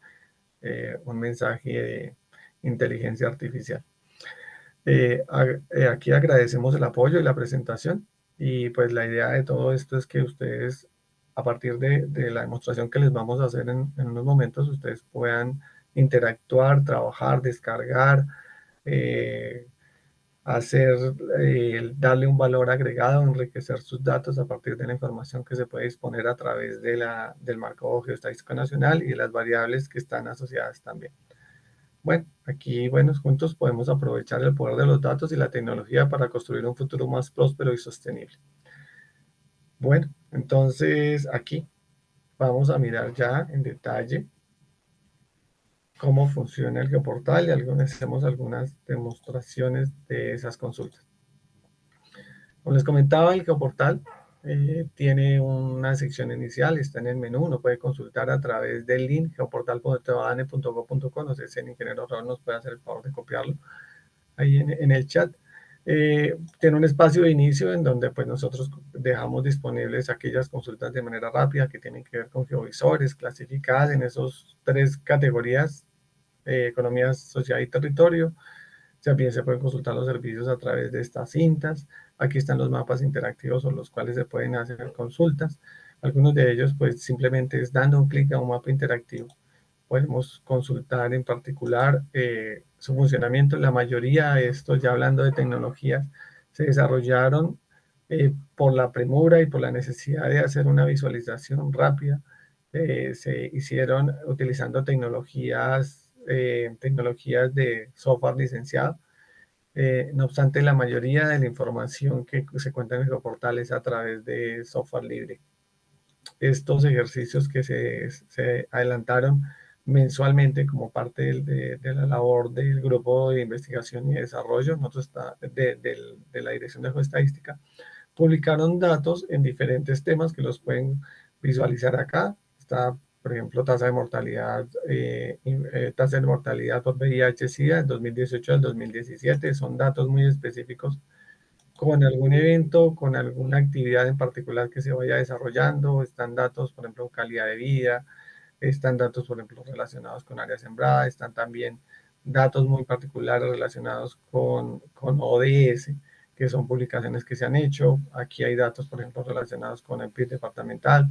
[SPEAKER 3] Un mensaje de inteligencia artificial. Aquí agradecemos el apoyo y la presentación, y pues la idea de todo esto es que ustedes, a partir de la demostración que les vamos a hacer en unos momentos, ustedes puedan interactuar, trabajar, descargar, eh, hacer, darle un valor agregado, enriquecer sus datos a partir de la información que se puede disponer a través del marco geoestadístico nacional y de las variables que están asociadas también. Bueno, aquí, bueno, juntos podemos aprovechar el poder de los datos y la tecnología para construir un futuro más próspero y sostenible. Bueno, entonces aquí vamos a mirar ya en detalle cómo funciona el geoportal y hacemos algunas demostraciones de esas consultas. Como les comentaba, el geoportal tiene una sección inicial, está en el menú, uno puede consultar a través del link geoportal.tebadane.gov.co, no sé si el ingeniero Raúl nos puede hacer el favor de copiarlo ahí en el chat. Tiene un espacio de inicio en donde pues nosotros dejamos disponibles aquellas consultas de manera rápida que tienen que ver con geovisores clasificadas en esos 3 categorías, economía, sociedad y territorio. También se pueden consultar los servicios a través de estas cintas. Aquí están los mapas interactivos sobre los cuales se pueden hacer consultas. Algunos de ellos pues simplemente es dando un clic a un mapa interactivo. Podemos consultar en particular su funcionamiento. La mayoría de estos, ya hablando de tecnologías, se desarrollaron por la premura y por la necesidad de hacer una visualización rápida. Se hicieron utilizando tecnologías de software licenciado. No obstante, la mayoría de la información que se cuenta en el geoportal es a través de software libre. Estos ejercicios que se adelantaron mensualmente como parte de la labor del grupo de investigación y desarrollo, nosotros de la Dirección de Geoestadística, publicaron datos en diferentes temas que los pueden visualizar acá. Está, por ejemplo, tasa de mortalidad por VIH-Sida del 2018 al 2017. Son datos muy específicos con algún evento, con alguna actividad en particular que se vaya desarrollando. Están datos, por ejemplo, calidad de vida, están datos, por ejemplo, relacionados con área sembrada, están también datos muy particulares relacionados con ODS, que son publicaciones que se han hecho. Aquí hay datos, por ejemplo, relacionados con el PIB departamental.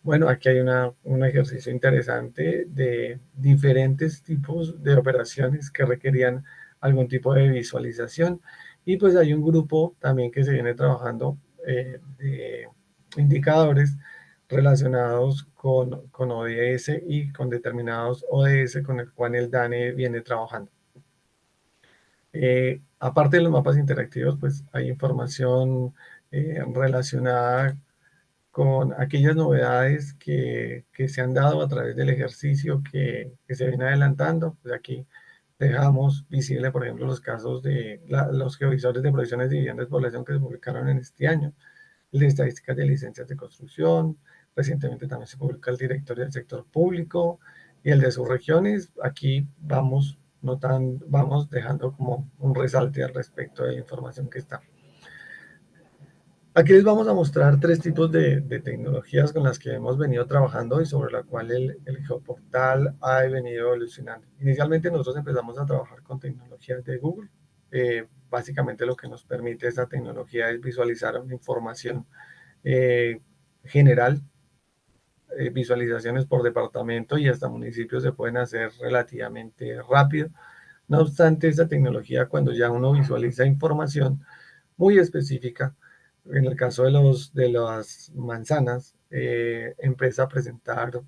[SPEAKER 3] Bueno, aquí hay un ejercicio interesante de diferentes tipos de operaciones que requerían algún tipo de visualización. Y pues hay un grupo también que se viene trabajando de indicadores relacionados con ODS y con determinados ODS con el cual el DANE viene trabajando. Aparte de los mapas interactivos, pues hay información relacionada con aquellas novedades que se han dado a través del ejercicio que se viene adelantando. Pues aquí dejamos visible, por ejemplo, los casos de los geovisores de proyecciones de viviendas de población que se publicaron en este año, el de estadísticas de licencias de construcción. Recientemente también se publica el directorio del sector público y el de sus regiones. Aquí vamos dejando como un resalte al respecto de la información que está. Aquí les vamos a mostrar 3 tipos de tecnologías con las que hemos venido trabajando y sobre la cual el geoportal ha venido evolucionando. Inicialmente nosotros empezamos a trabajar con tecnologías de Google. Básicamente lo que nos permite esta tecnología es visualizar una información general, visualizaciones por departamento y hasta municipios se pueden hacer relativamente rápido. No obstante, esta tecnología, cuando ya uno visualiza información muy específica, en el caso de las manzanas, empieza a presentar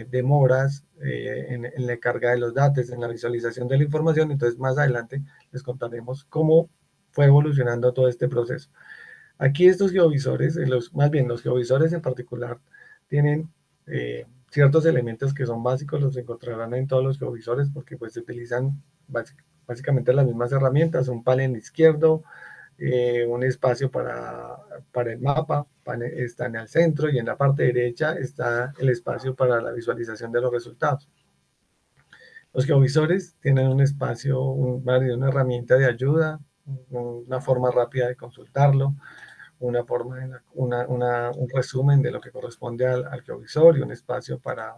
[SPEAKER 3] demoras en la carga de los datos, en la visualización de la información. Entonces, más adelante les contaremos cómo fue evolucionando todo este proceso. Aquí estos geovisores, más bien los geovisores en particular, tienen ciertos elementos que son básicos, los encontrarán en todos los geovisores porque pues se utilizan básicamente las mismas herramientas, un panel izquierdo, un espacio para el mapa, está en el centro y en la parte derecha está el espacio para la visualización de los resultados. Los geovisores tienen un espacio, una herramienta de ayuda, una forma rápida de consultarlo, un resumen de lo que corresponde al geovisor y un espacio para,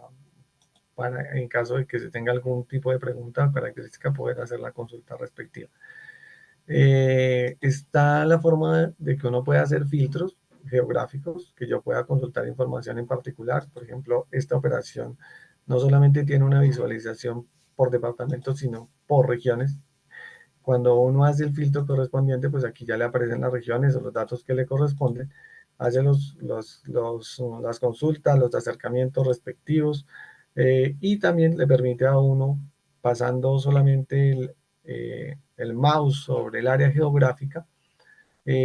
[SPEAKER 3] en caso de que se tenga algún tipo de pregunta característica, poder hacer la consulta respectiva. Está la forma de que uno pueda hacer filtros geográficos, que yo pueda consultar información en particular. Por ejemplo, esta operación no solamente tiene una visualización por departamento, sino por regiones. Cuando uno hace el filtro correspondiente, pues aquí ya le aparecen las regiones o los datos que le corresponden, hace las consultas, los acercamientos respectivos y también le permite a uno, pasando solamente el mouse sobre el área geográfica,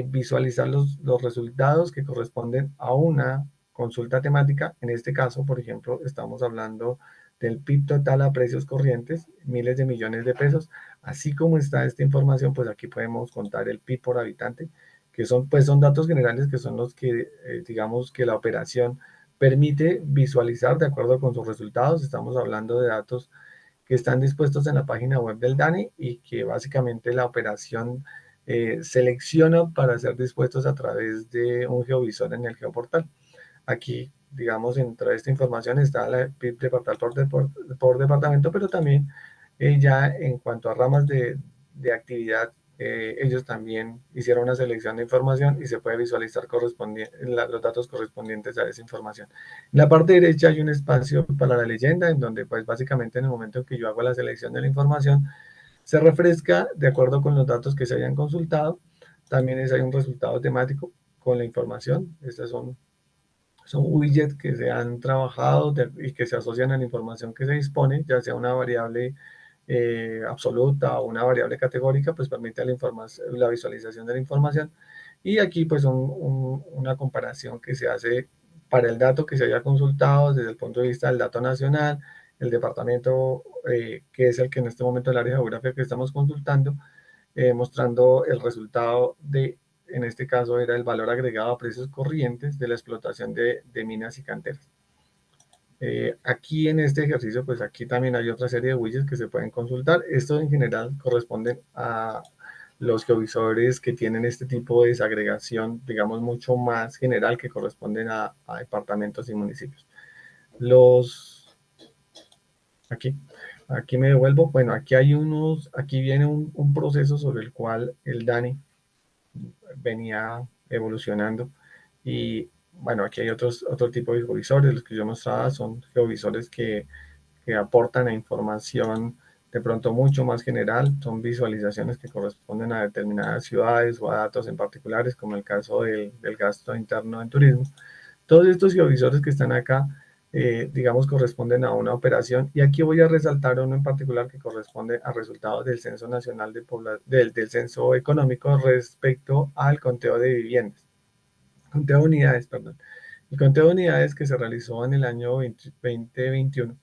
[SPEAKER 3] visualizar los resultados que corresponden a una consulta temática. En este caso, por ejemplo, estamos hablando del PIB total a precios corrientes, miles de millones de pesos. Así como está esta información, pues aquí podemos contar el PIB por habitante que son, pues, son datos generales que son los que, digamos, que la operación permite visualizar de acuerdo con sus resultados. Estamos hablando de datos que están dispuestos en la página web del DANI y que básicamente la operación selecciona para ser dispuestos a través de un geovisor en el geoportal. Aquí, digamos, dentro de esta información está la PIB por departamento, pero también ya en cuanto a ramas de actividad, ellos también hicieron una selección de información y se puede visualizar los datos correspondientes a esa información. En la parte derecha hay un espacio para la leyenda, en donde pues básicamente en el momento en que yo hago la selección de la información, se refresca de acuerdo con los datos que se hayan consultado. También hay un resultado temático con la información. Estas son widgets que se han trabajado y que se asocian a la información que se dispone, ya sea una variable absoluta o una variable categórica, pues permite la visualización de la información. Y aquí pues una comparación que se hace para el dato que se haya consultado desde el punto de vista del dato nacional, el departamento que es el que en este momento el área geográfica que estamos consultando, mostrando el resultado en este caso era el valor agregado a precios corrientes de la explotación de minas y canteras. Aquí en este ejercicio, pues aquí también hay otra serie de widgets que se pueden consultar. Estos en general corresponden a los geovisores que tienen este tipo de desagregación, digamos, mucho más general, que corresponden a departamentos y municipios. Aquí me devuelvo. Bueno, aquí viene un proceso sobre el cual el DANI venía evolucionando. Y bueno, aquí hay otro tipo de geovisores. Los que yo mostraba son geovisores que aportan a información de pronto mucho más general. Son visualizaciones que corresponden a determinadas ciudades o a datos en particulares, como el caso del gasto interno en turismo. Todos estos geovisores que están acá, digamos, corresponden a una operación, y aquí voy a resaltar uno en particular que corresponde a resultados del Censo Nacional del Censo Económico respecto al conteo de viviendas, conteo de unidades, perdón. El conteo de unidades que se realizó en el año 2021,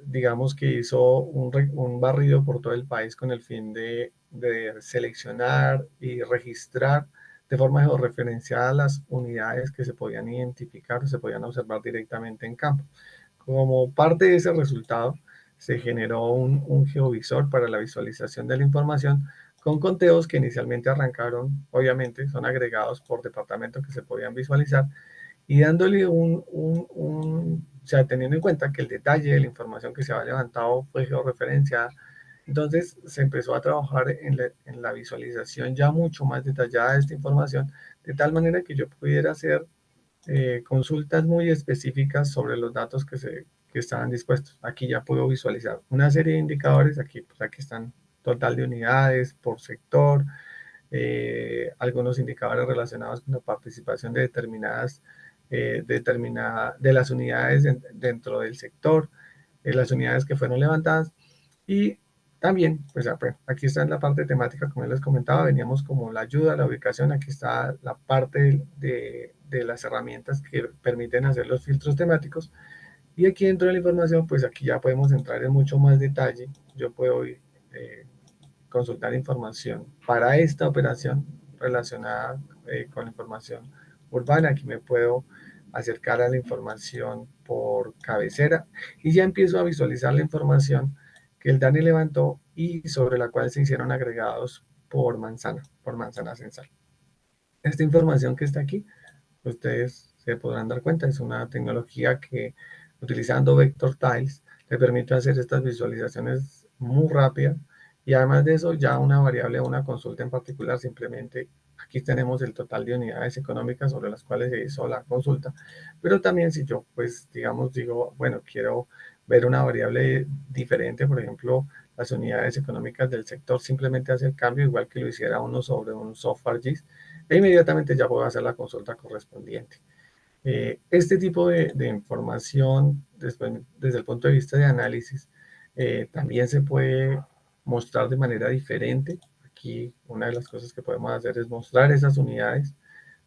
[SPEAKER 3] digamos que hizo un barrido por todo el país con el fin de seleccionar y registrar de forma georreferenciada las unidades que se podían identificar o se podían observar directamente en campo. Como parte de ese resultado, se generó un geovisor para la visualización de la información con conteos que inicialmente arrancaron, obviamente, son agregados por departamento que se podían visualizar, y dándole o sea, teniendo en cuenta que el detalle de la información que se había levantado fue georreferenciada. Entonces se empezó a trabajar en la visualización ya mucho más detallada de esta información, de tal manera que yo pudiera hacer consultas muy específicas sobre los datos que estaban dispuestos. Aquí ya puedo visualizar una serie de indicadores. Aquí, pues aquí están total de unidades por sector, algunos indicadores relacionados con la participación de de las unidades dentro del sector, las unidades que fueron levantadas. Y también, pues aquí está en la parte temática, como les comentaba, veníamos como la ayuda, la ubicación. Aquí está la parte de las herramientas que permiten hacer los filtros temáticos. Y aquí dentro de la información, pues aquí ya podemos entrar en mucho más detalle. Yo puedo consultar información para esta operación relacionada con la información urbana. Aquí me puedo acercar a la información por cabecera y ya empiezo a visualizar la información que el DANI levantó y sobre la cual se hicieron agregados por manzana censal. Esta información que está aquí, ustedes se podrán dar cuenta, es una tecnología que, utilizando Vector Tiles, le permite hacer estas visualizaciones muy rápidas. Y además de eso, ya una variable o una consulta en particular, simplemente aquí tenemos el total de unidades económicas sobre las cuales se hizo la consulta. Pero también si yo, pues, digamos, digo, bueno, quiero ver una variable diferente, por ejemplo, las unidades económicas del sector, simplemente hace el cambio igual que lo hiciera uno sobre un software GIS, e inmediatamente ya puedo hacer la consulta correspondiente. Este tipo de información, desde el punto de vista de análisis, también se puede mostrar de manera diferente. Aquí una de las cosas que podemos hacer es mostrar esas unidades,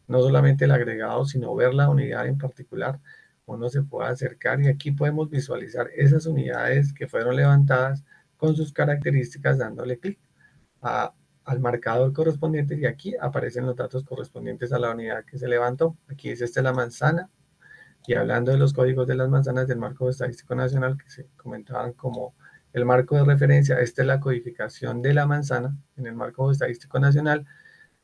[SPEAKER 3] no solamente el agregado, sino ver la unidad en particular. Uno se puede acercar y aquí podemos visualizar esas unidades que fueron levantadas con sus características dándole clic. al marcador correspondiente y aquí aparecen los datos correspondientes a la unidad que se levantó. Aquí es la manzana, y hablando de los códigos de las manzanas del marco estadístico nacional que se comentaban como el marco de referencia, esta es la codificación de la manzana en el marco estadístico nacional,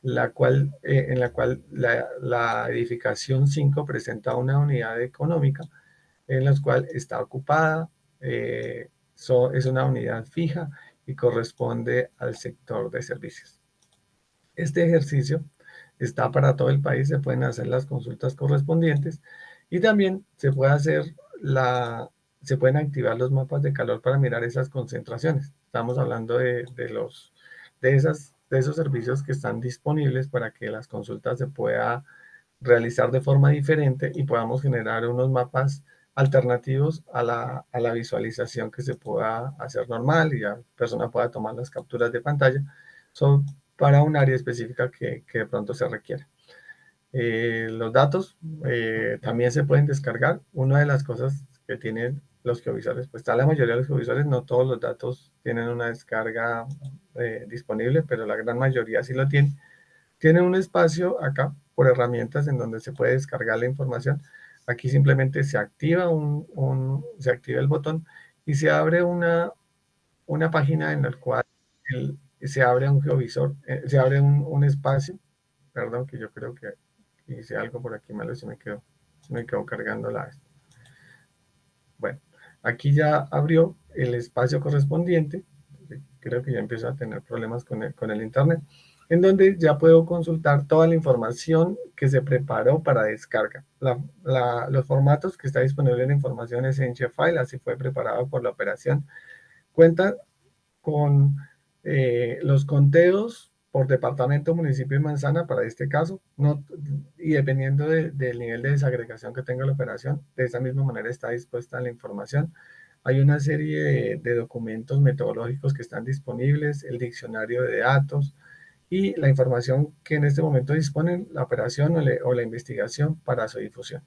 [SPEAKER 3] en la cual la edificación 5 presenta una unidad económica en la cual está ocupada, es una unidad fija y corresponde al sector de servicios. Este ejercicio está para todo el país, se pueden hacer las consultas correspondientes y también se pueden activar los mapas de calor para mirar esas concentraciones. Estamos hablando de esos servicios que están disponibles para que las consultas se puedan realizar de forma diferente y podamos generar unos mapas alternativos a la visualización que se pueda hacer normal y la persona pueda tomar las capturas de pantalla. Son para un área específica que de pronto se requiere. Los datos también se pueden descargar. Una de las cosas que tienen los geovisores, pues está la mayoría de los geovisores, no todos los datos tienen una descarga disponible, pero la gran mayoría sí lo tienen. Tienen un espacio acá por herramientas en donde se puede descargar la información. Aquí simplemente se activa, se activa el botón y se abre una página en la cual se abre un geovisor, se abre un espacio, perdón, que yo creo que hice algo por aquí malo y se me quedó cargando bueno, aquí ya abrió el espacio correspondiente, creo que ya empiezo a tener problemas con el internet, en donde ya puedo consultar toda la información que se preparó para descarga. Los formatos que está disponible en la información es en Shapefile, así fue preparado por la operación. Cuenta con los conteos por departamento, municipio y manzana para este caso, y dependiendo del nivel de desagregación que tenga la operación, de esa misma manera está dispuesta la información. Hay una serie de documentos metodológicos que están disponibles, el diccionario de datos y la información que en este momento disponen la operación o la investigación para su difusión.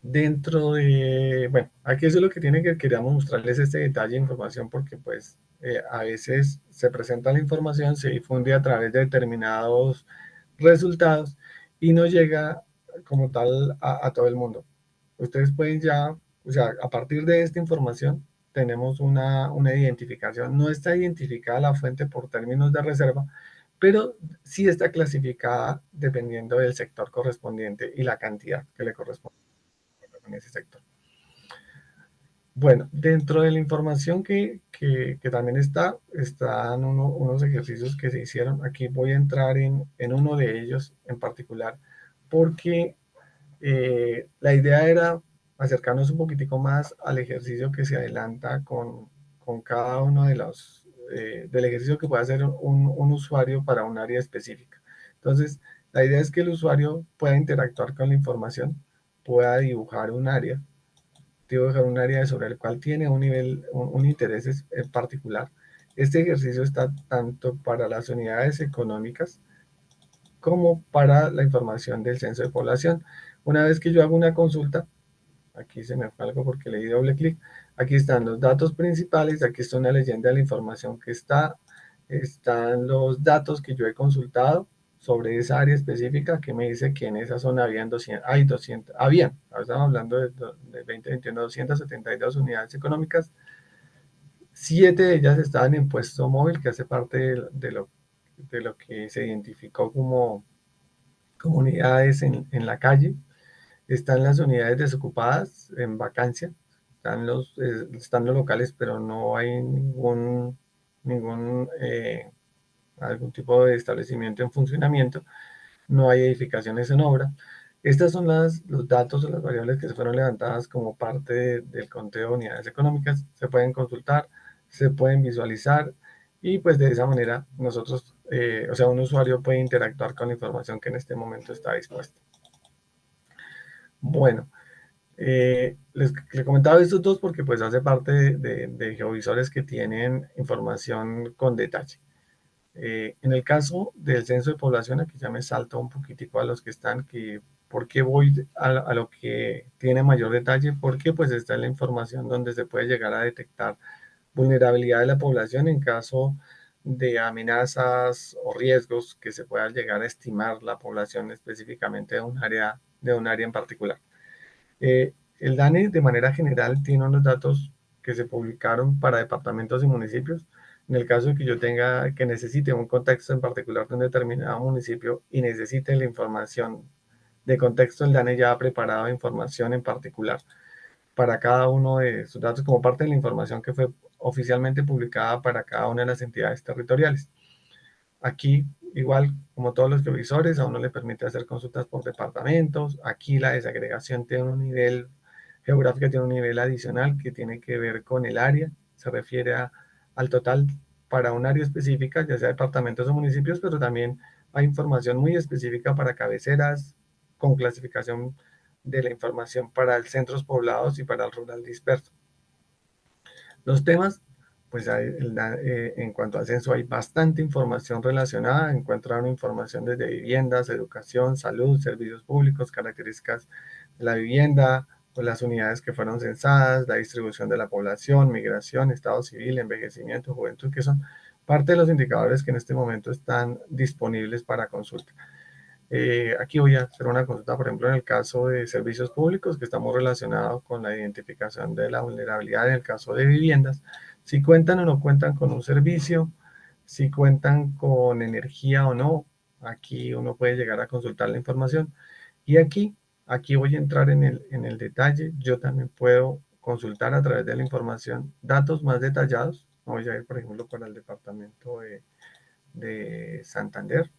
[SPEAKER 3] Bueno, aquí eso es lo que queríamos mostrarles este detalle de información porque pues a veces se presenta la información, se difunde a través de determinados resultados y no llega como tal a todo el mundo. Ustedes pueden ya, o sea, a partir de esta información tenemos una identificación. No está identificada la fuente por términos de reserva, pero sí está clasificada dependiendo del sector correspondiente y la cantidad que le corresponde en ese sector. Bueno, dentro de la información que también están unos ejercicios que se hicieron. Aquí voy a entrar en uno de ellos en particular, porque la idea era acercarnos un poquitico más al ejercicio que se adelanta con cada uno del ejercicio que puede hacer un usuario para un área específica. Entonces, la idea es que el usuario pueda interactuar con la información, pueda dibujar un área sobre el cual tiene un interés en particular. Este ejercicio está tanto para las unidades económicas como para la información del censo de población. Una vez que yo hago una consulta, aquí se me fue algo porque le di doble clic, aquí están los datos principales, aquí está una leyenda de la información que están los datos que yo he consultado sobre esa área específica que me dice que en esa zona estamos hablando de 2021, 272 unidades económicas, 7 de ellas estaban en puesto móvil, que hace parte de lo que se identificó como comunidades en la calle. Están las unidades desocupadas en vacancia, están los locales, pero no hay algún tipo de establecimiento en funcionamiento, no hay edificaciones en obra. Estas son los datos o las variables que se fueron levantadas como parte del conteo de unidades económicas. Se pueden consultar, se pueden visualizar y pues de esa manera nosotros, un usuario puede interactuar con la información que en este momento está dispuesta. Bueno, les comentaba estos dos porque pues hace parte de geovisores que tienen información con detalle. En el caso del censo de población, aquí ya me salto un poquitico a los que están, ¿por qué voy a lo que tiene mayor detalle? Porque pues está en la información donde se puede llegar a detectar vulnerabilidad de la población en caso de amenazas o riesgos que se pueda llegar a estimar la población específicamente de un área en particular. El DANE de manera general tiene unos datos que se publicaron para departamentos y municipios. En el caso de que yo tenga, que necesite un contexto en particular de un determinado municipio y necesite la información de contexto, el DANE ya ha preparado información en particular para cada uno de sus datos como parte de la información que fue oficialmente publicada para cada una de las entidades territoriales. Aquí, igual como todos los revisores, a uno le permite hacer consultas por departamentos. Aquí la desagregación tiene un nivel, geográfica tiene un nivel adicional que tiene que ver con el área. Se refiere al total para un área específica, ya sea departamentos o municipios, pero también hay información muy específica para cabeceras, con clasificación de la información para centros poblados y para el rural disperso. Los temas, pues en cuanto al censo hay bastante información relacionada, encuentran información desde viviendas, educación, salud, servicios públicos, características de la vivienda, pues las unidades que fueron censadas, la distribución de la población, migración, estado civil, envejecimiento, juventud, que son parte de los indicadores que en este momento están disponibles para consulta. Aquí voy a hacer una consulta, por ejemplo, en el caso de servicios públicos, que estamos relacionados con la identificación de la vulnerabilidad en el caso de viviendas. Si cuentan o no cuentan con un servicio, si cuentan con energía o no, aquí uno puede llegar a consultar la información. Y aquí voy a entrar en el detalle. Yo también puedo consultar a través de la información datos más detallados. Voy a ir, por ejemplo, para el departamento de Santander.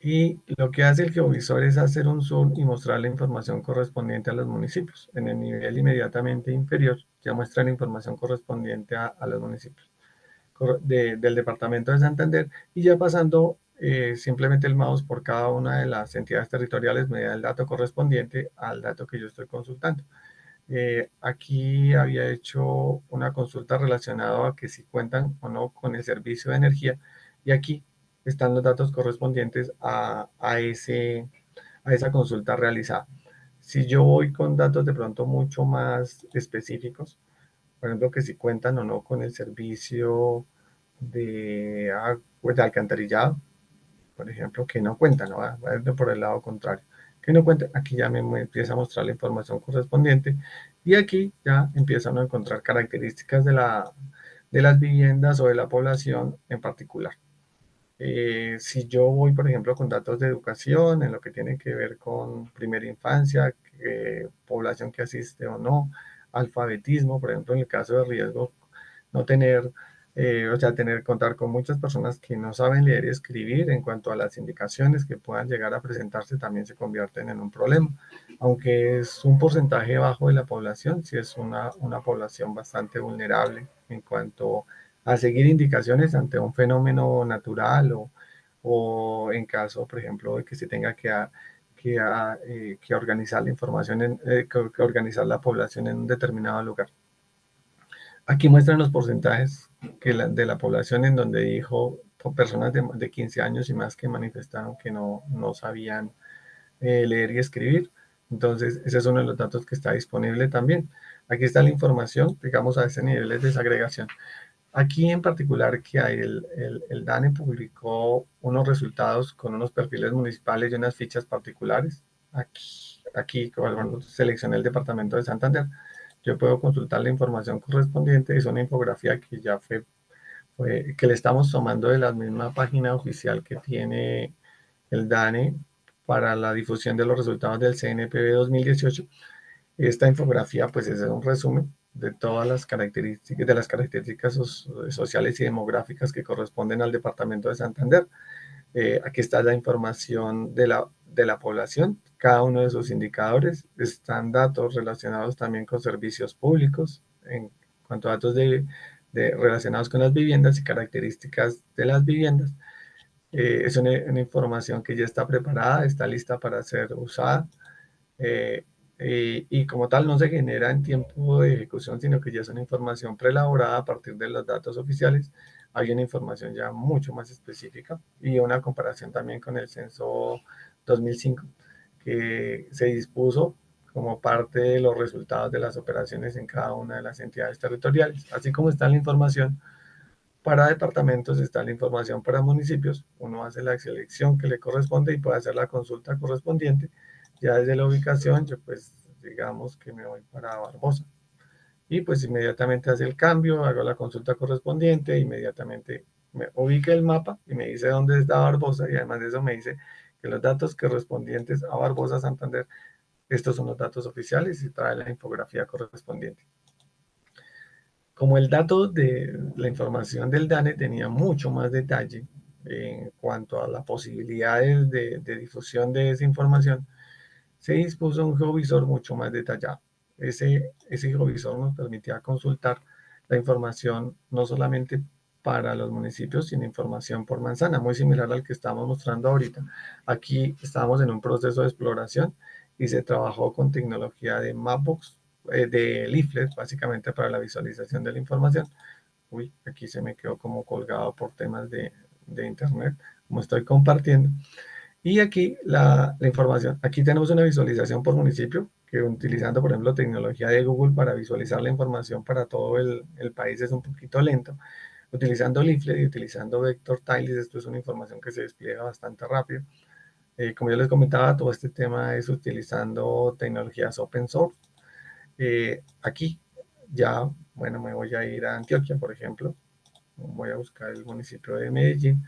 [SPEAKER 3] Y lo que hace el geovisor es hacer un zoom y mostrar la información correspondiente a los municipios. En el nivel inmediatamente inferior ya muestra la información correspondiente a los municipios del departamento de Santander, y ya pasando simplemente el mouse por cada una de las entidades territoriales me da el dato correspondiente al dato que yo estoy consultando. Aquí había hecho una consulta relacionada a que si cuentan o no con el servicio de energía, y aquí están los datos correspondientes a esa consulta realizada. Si yo voy con datos de pronto mucho más específicos, por ejemplo, que si cuentan o no con el servicio de alcantarillado, por ejemplo, que no cuentan, ¿no? Va a ir por el lado contrario. Que no cuentan, aquí ya me empieza a mostrar la información correspondiente, y aquí ya empiezan a encontrar características de las viviendas o de la población en particular. Si yo voy, por ejemplo, con datos de educación, en lo que tiene que ver con primera infancia, población que asiste o no, alfabetismo, por ejemplo, en el caso de riesgo, no tener, o sea, contar con muchas personas que no saben leer y escribir, en cuanto a las indicaciones que puedan llegar a presentarse, también se convierten en un problema. Aunque es un porcentaje bajo de la población, sí es una población bastante vulnerable en cuanto a seguir indicaciones ante un fenómeno natural, o en caso, por ejemplo, de que se tenga que organizar la información, que organizar la población en un determinado lugar. Aquí muestran los porcentajes de la población, en donde dijo personas de 15 años y más que manifestaron que no sabían leer y escribir. Entonces, ese es uno de los datos que está disponible también. Aquí está la información, digamos, a ese nivel de desagregación. Aquí en particular que hay el DANE publicó unos resultados con unos perfiles municipales y unas fichas particulares. Aquí cuando seleccioné el departamento de Santander, yo puedo consultar la información correspondiente. Es una infografía que ya que le estamos tomando de la misma página oficial que tiene el DANE para la difusión de los resultados del CNPB 2018. Esta infografía pues es un resumen de todas las características sociales y demográficas que corresponden al departamento de Santander. Aquí está la información de la población, cada uno de sus indicadores. Están datos relacionados también con servicios públicos, en cuanto a datos relacionados con las viviendas y características de las viviendas. Es una información que ya está preparada, está lista para ser usada. eh, y como tal no se genera en tiempo de ejecución, sino que ya es una información preelaborada a partir de los datos oficiales. Hay una información ya mucho más específica y una comparación también con el censo 2005, que se dispuso como parte de los resultados de las operaciones en cada una de las entidades territoriales. Así como está la información para departamentos, está la información para municipios. Uno hace la selección que le corresponde y puede hacer la consulta correspondiente. Ya desde la ubicación, yo pues digamos que me voy para Barbosa. Y pues inmediatamente hace el cambio, hago la consulta correspondiente, inmediatamente me ubica el mapa y me dice dónde está Barbosa, y además de eso me dice que los datos correspondientes a Barbosa Santander, estos son los datos oficiales, y trae la infografía correspondiente. Como el dato de la información del DANE tenía mucho más detalle en cuanto a las posibilidades de difusión de esa información, se dispuso un geovisor mucho más detallado. Ese geovisor nos permitía consultar la información no solamente para los municipios, sino información por manzana, muy similar al que estamos mostrando ahorita. Aquí estábamos en un proceso de exploración y se trabajó con tecnología de Mapbox, de leaflet, básicamente para la visualización de la información. Uy, aquí se me quedó como colgado por temas de internet, como estoy compartiendo. Y aquí la información, aquí tenemos una visualización por municipio, que utilizando por ejemplo tecnología de Google para visualizar la información para todo el país es un poquito lento. Utilizando Leaflet y utilizando Vector Tiles, esto es una información que se despliega bastante rápido. Como yo les comentaba, todo este tema es utilizando tecnologías open source. Aquí ya, bueno, me voy a ir a Antioquia, por ejemplo. Voy a buscar el municipio de Medellín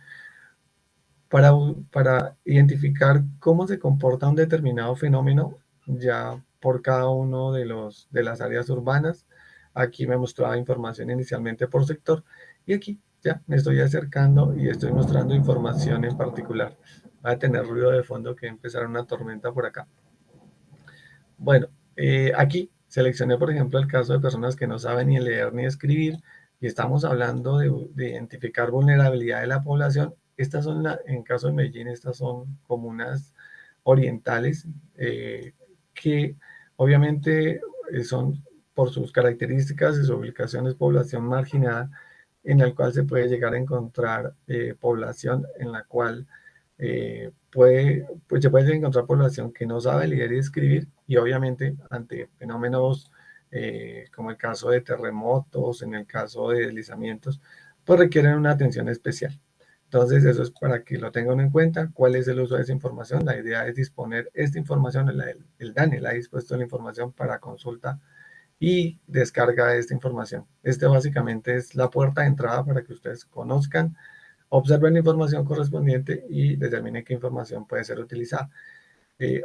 [SPEAKER 3] para identificar cómo se comporta un determinado fenómeno ya por cada uno de las áreas urbanas. Aquí me mostraba información inicialmente por sector y aquí ya me estoy acercando y estoy mostrando información en particular. Va a tener ruido de fondo que empezará una tormenta por acá. Bueno, aquí seleccioné, por ejemplo, el caso de personas que no saben ni leer ni escribir, y estamos hablando de identificar vulnerabilidad de la población. Estas son, en caso de Medellín, estas son comunas orientales que obviamente son, por sus características y su ubicación, es población marginada, en la cual se puede llegar a encontrar población en la cual pues se puede encontrar población que no sabe leer y escribir, y obviamente ante fenómenos como el caso de terremotos, en el caso de deslizamientos, pues requieren una atención especial. Entonces eso es para que lo tengan en cuenta. ¿Cuál es el uso de esa información? La idea es disponer esta información, el DANE ha dispuesto la información para consulta y descarga de esta información. Este básicamente es la puerta de entrada para que ustedes conozcan, observen la información correspondiente y determinen qué información puede ser utilizada.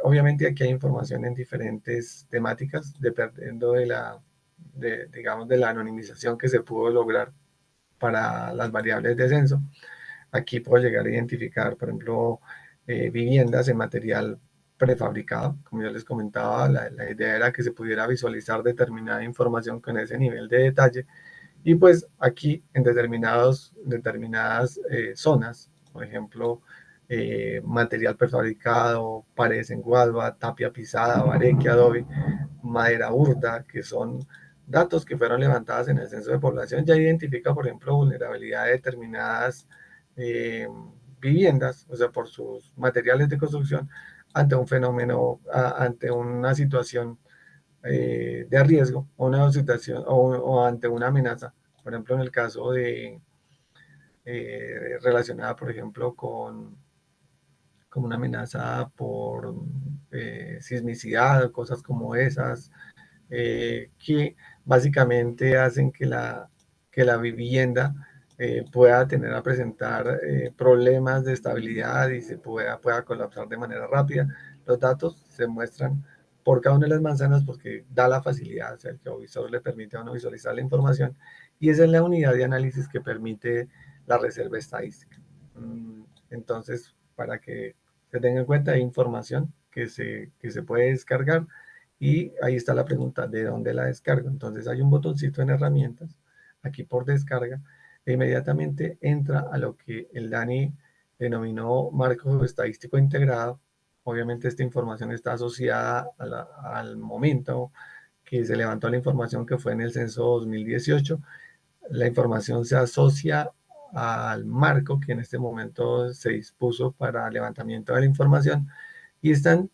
[SPEAKER 3] Obviamente aquí hay información en diferentes temáticas, dependiendo digamos, de la anonimización que se pudo lograr para las variables de censo. Aquí puedo llegar a identificar, por ejemplo, viviendas en material prefabricado. Como yo les comentaba, la idea era que se pudiera visualizar determinada información con ese nivel de detalle. Y pues aquí en determinadas zonas, por ejemplo, material prefabricado, paredes en guadua, tapia pisada, bareque, adobe, madera burda, que son datos que fueron levantados en el censo de población, ya identifica, por ejemplo, vulnerabilidad de determinadas eh, viviendas, o sea, por sus materiales de construcción, ante un fenómeno, ante una situación de riesgo o una situación o ante una amenaza. Por ejemplo, en el caso de relacionada, por ejemplo, con una amenaza por sismicidad, cosas como esas, que básicamente hacen que la vivienda pueda tener a presentar problemas de estabilidad y se pueda colapsar de manera rápida. Los datos se muestran por cada una de las manzanas porque da la facilidad, o sea, el geovisor le permite a uno visualizar la información, y esa es la unidad de análisis que permite la reserva estadística. Entonces, para que se tenga en cuenta, hay información que se puede descargar, y ahí está la pregunta, ¿de dónde la descargo? Entonces hay un botoncito en herramientas, aquí por descarga, e inmediatamente entra a lo que el DANI denominó marco estadístico integrado. Obviamente esta información está asociada al momento que se levantó la información, que fue en el censo 2018. La información se asocia al marco que en este momento se dispuso para levantamiento de la información, y están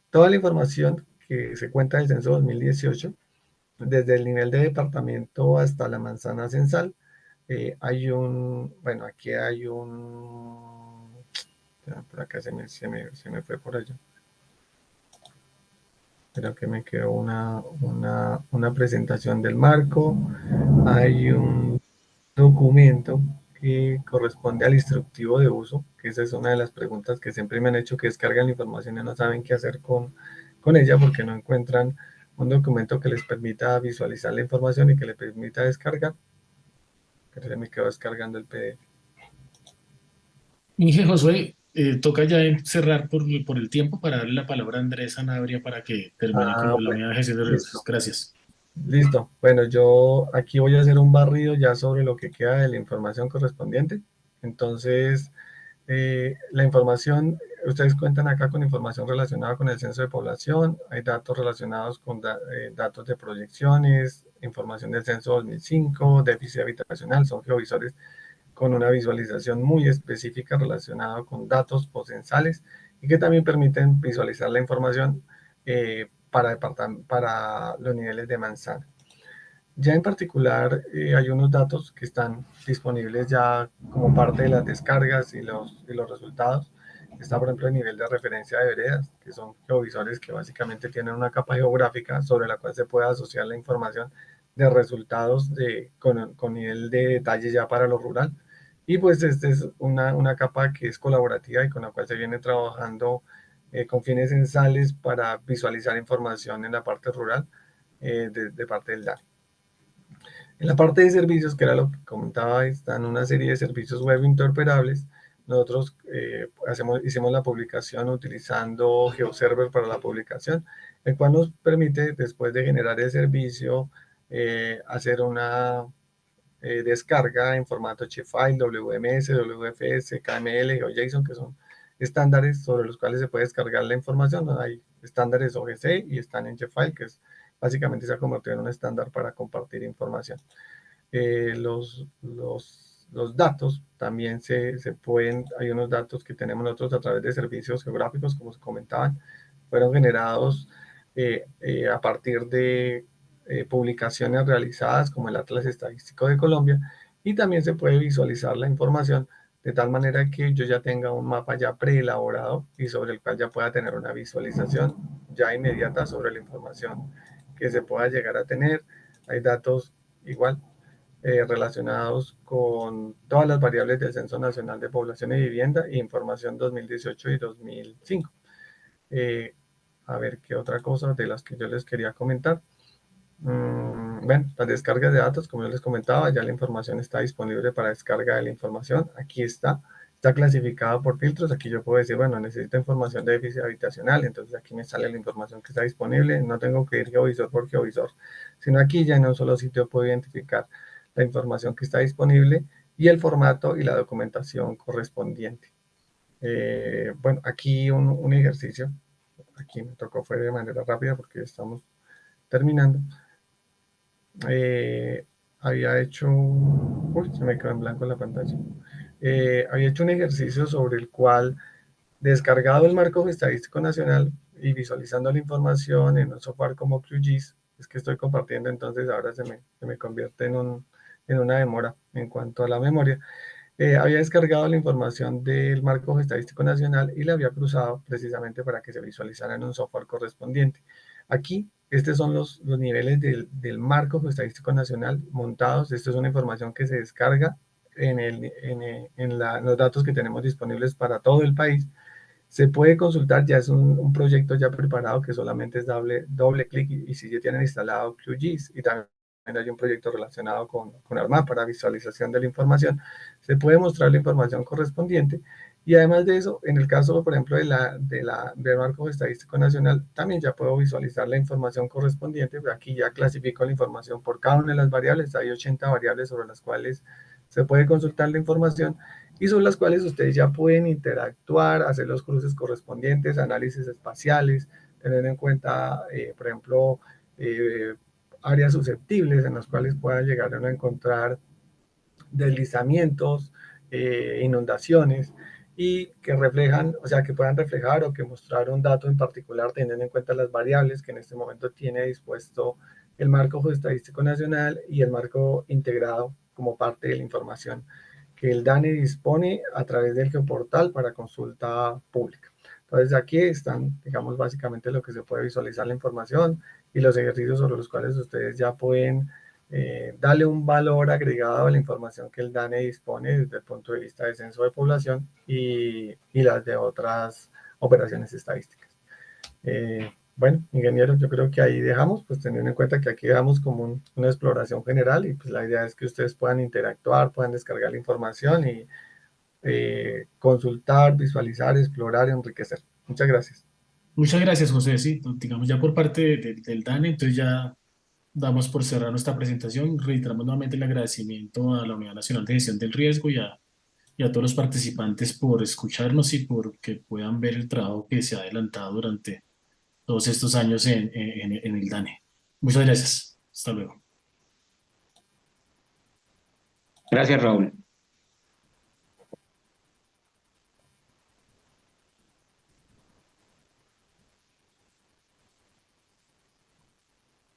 [SPEAKER 3] toda la información que se cuenta del censo 2018, desde el nivel de departamento hasta la manzana censal, hay bueno, aquí hay por acá se me fue por allá. Creo que me quedó una presentación del marco. Hay un documento que corresponde al instructivo de uso, que esa es una de las preguntas que siempre me han hecho, que descargan la información y no saben qué hacer con ella porque no encuentran un documento que les permita visualizar la información y que les permita descargar. Pero se me quedó descargando el PDF.
[SPEAKER 2] Inge Josué, toca ya cerrar por el tiempo para darle la palabra a Andrés Sanabria para que termine con
[SPEAKER 3] Ah,
[SPEAKER 2] lo de la
[SPEAKER 3] bueno,
[SPEAKER 2] unidad de gestión de recursos.
[SPEAKER 3] listo.
[SPEAKER 2] Gracias.
[SPEAKER 3] Listo. Bueno, yo aquí voy a hacer un barrido ya sobre lo que queda de la información correspondiente. Entonces, la información, ustedes cuentan acá con información relacionada con el censo de población, hay datos relacionados con datos de proyecciones, información del censo 2005, déficit habitacional, son geovisores con una visualización muy específica relacionada con datos poscensales y que también permiten visualizar la información para los niveles de manzana. Ya en particular hay unos datos que están disponibles ya como parte de las descargas y los resultados. Está por ejemplo el nivel de referencia de veredas, que son geovisores que básicamente tienen una capa geográfica sobre la cual se puede asociar la información de resultados con nivel de detalle ya para lo rural. Y pues esta es una capa que es colaborativa y con la cual se viene trabajando con fines censales para visualizar información en la parte rural de parte del DANE. En la parte de servicios, que era lo que comentaba, están una serie de servicios web interoperables. Nosotros hicimos la publicación utilizando GeoServer para la publicación, el cual nos permite, después de generar el servicio, hacer una descarga en formato HFile, WMS, WFS, KML, GeoJSON, que son estándares sobre los cuales se puede descargar la información. Hay estándares OGC y están en HFile, que es básicamente se ha convertido en un estándar para compartir información. Los datos también se pueden, hay unos datos que tenemos nosotros a través de servicios geográficos, como se comentaban, fueron generados a partir de publicaciones realizadas como el Atlas Estadístico de Colombia, y también se puede visualizar la información de tal manera que yo ya tenga un mapa ya preelaborado y sobre el cual ya pueda tener una visualización ya inmediata sobre la información que se pueda llegar a tener. Hay datos igual relacionados con todas las variables del Censo Nacional de Población y Vivienda y Información 2018 y 2005. A ver qué otra cosa de las que yo les quería comentar. Bueno, las descargas de datos, como yo les comentaba, ya la información está disponible para descarga de la información. Aquí está clasificada por filtros. Aquí yo puedo decir, bueno, necesito información de déficit habitacional, entonces aquí me sale la información que está disponible. No tengo que ir geovisor por geovisor, sino aquí ya en un solo sitio puedo identificar la información que está disponible y el formato y la documentación correspondiente. Bueno, aquí un ejercicio. Aquí me tocó fue de manera rápida porque estamos terminando. Había hecho, uy, se me quedó en blanco la pantalla. Había hecho un ejercicio sobre el cual, descargado el marco estadístico nacional y visualizando la información en un software como QGIS, es que estoy compartiendo, entonces ahora se me convierte en una demora en cuanto a la memoria. Había descargado la información del marco estadístico nacional y la había cruzado precisamente para que se visualizara en un software correspondiente. Aquí, estos son los niveles del marco estadístico nacional montados. Esto es una información que se descarga en los datos que tenemos disponibles para todo el país. Se puede consultar, ya es un proyecto ya preparado que solamente es doble clic y si ya tienen instalado QGIS y también hay un proyecto relacionado con ARMA para visualización de la información, se puede mostrar la información correspondiente y además de eso, en el caso, por ejemplo, del marco estadístico nacional, también ya puedo visualizar la información correspondiente. Aquí ya clasifico la información por cada una de las variables, hay 80 variables sobre las cuales se puede consultar la información y sobre las cuales ustedes ya pueden interactuar, hacer los cruces correspondientes, análisis espaciales, tener en cuenta, por ejemplo, eh, áreas susceptibles en las cuales puedan llegar a encontrar deslizamientos, inundaciones, y que reflejan, o sea, que puedan reflejar o que mostrar un dato en particular teniendo en cuenta las variables que en este momento tiene dispuesto el marco geoestadístico nacional y el marco integrado como parte de la información que el DANE dispone a través del geoportal para consulta pública. Entonces aquí están, digamos, básicamente lo que se puede visualizar la información y los ejercicios sobre los cuales ustedes ya pueden darle un valor agregado a la información que el DANE dispone desde el punto de vista de censo de población y las de otras operaciones estadísticas. Bueno, ingenieros, yo creo que ahí dejamos, pues teniendo en cuenta que aquí damos como una exploración general y pues la idea es que ustedes puedan interactuar, puedan descargar la información y consultar, visualizar, explorar, enriquecer. Muchas gracias.
[SPEAKER 2] Muchas gracias, José. Sí, digamos ya por parte del DANE, entonces ya damos por cerrar nuestra presentación. Reiteramos nuevamente el agradecimiento a la Unidad Nacional de Gestión del Riesgo y a todos los participantes por escucharnos y por que puedan ver el trabajo que se ha adelantado durante todos estos años en el DANE. Muchas gracias. Hasta luego.
[SPEAKER 4] Gracias, Raúl.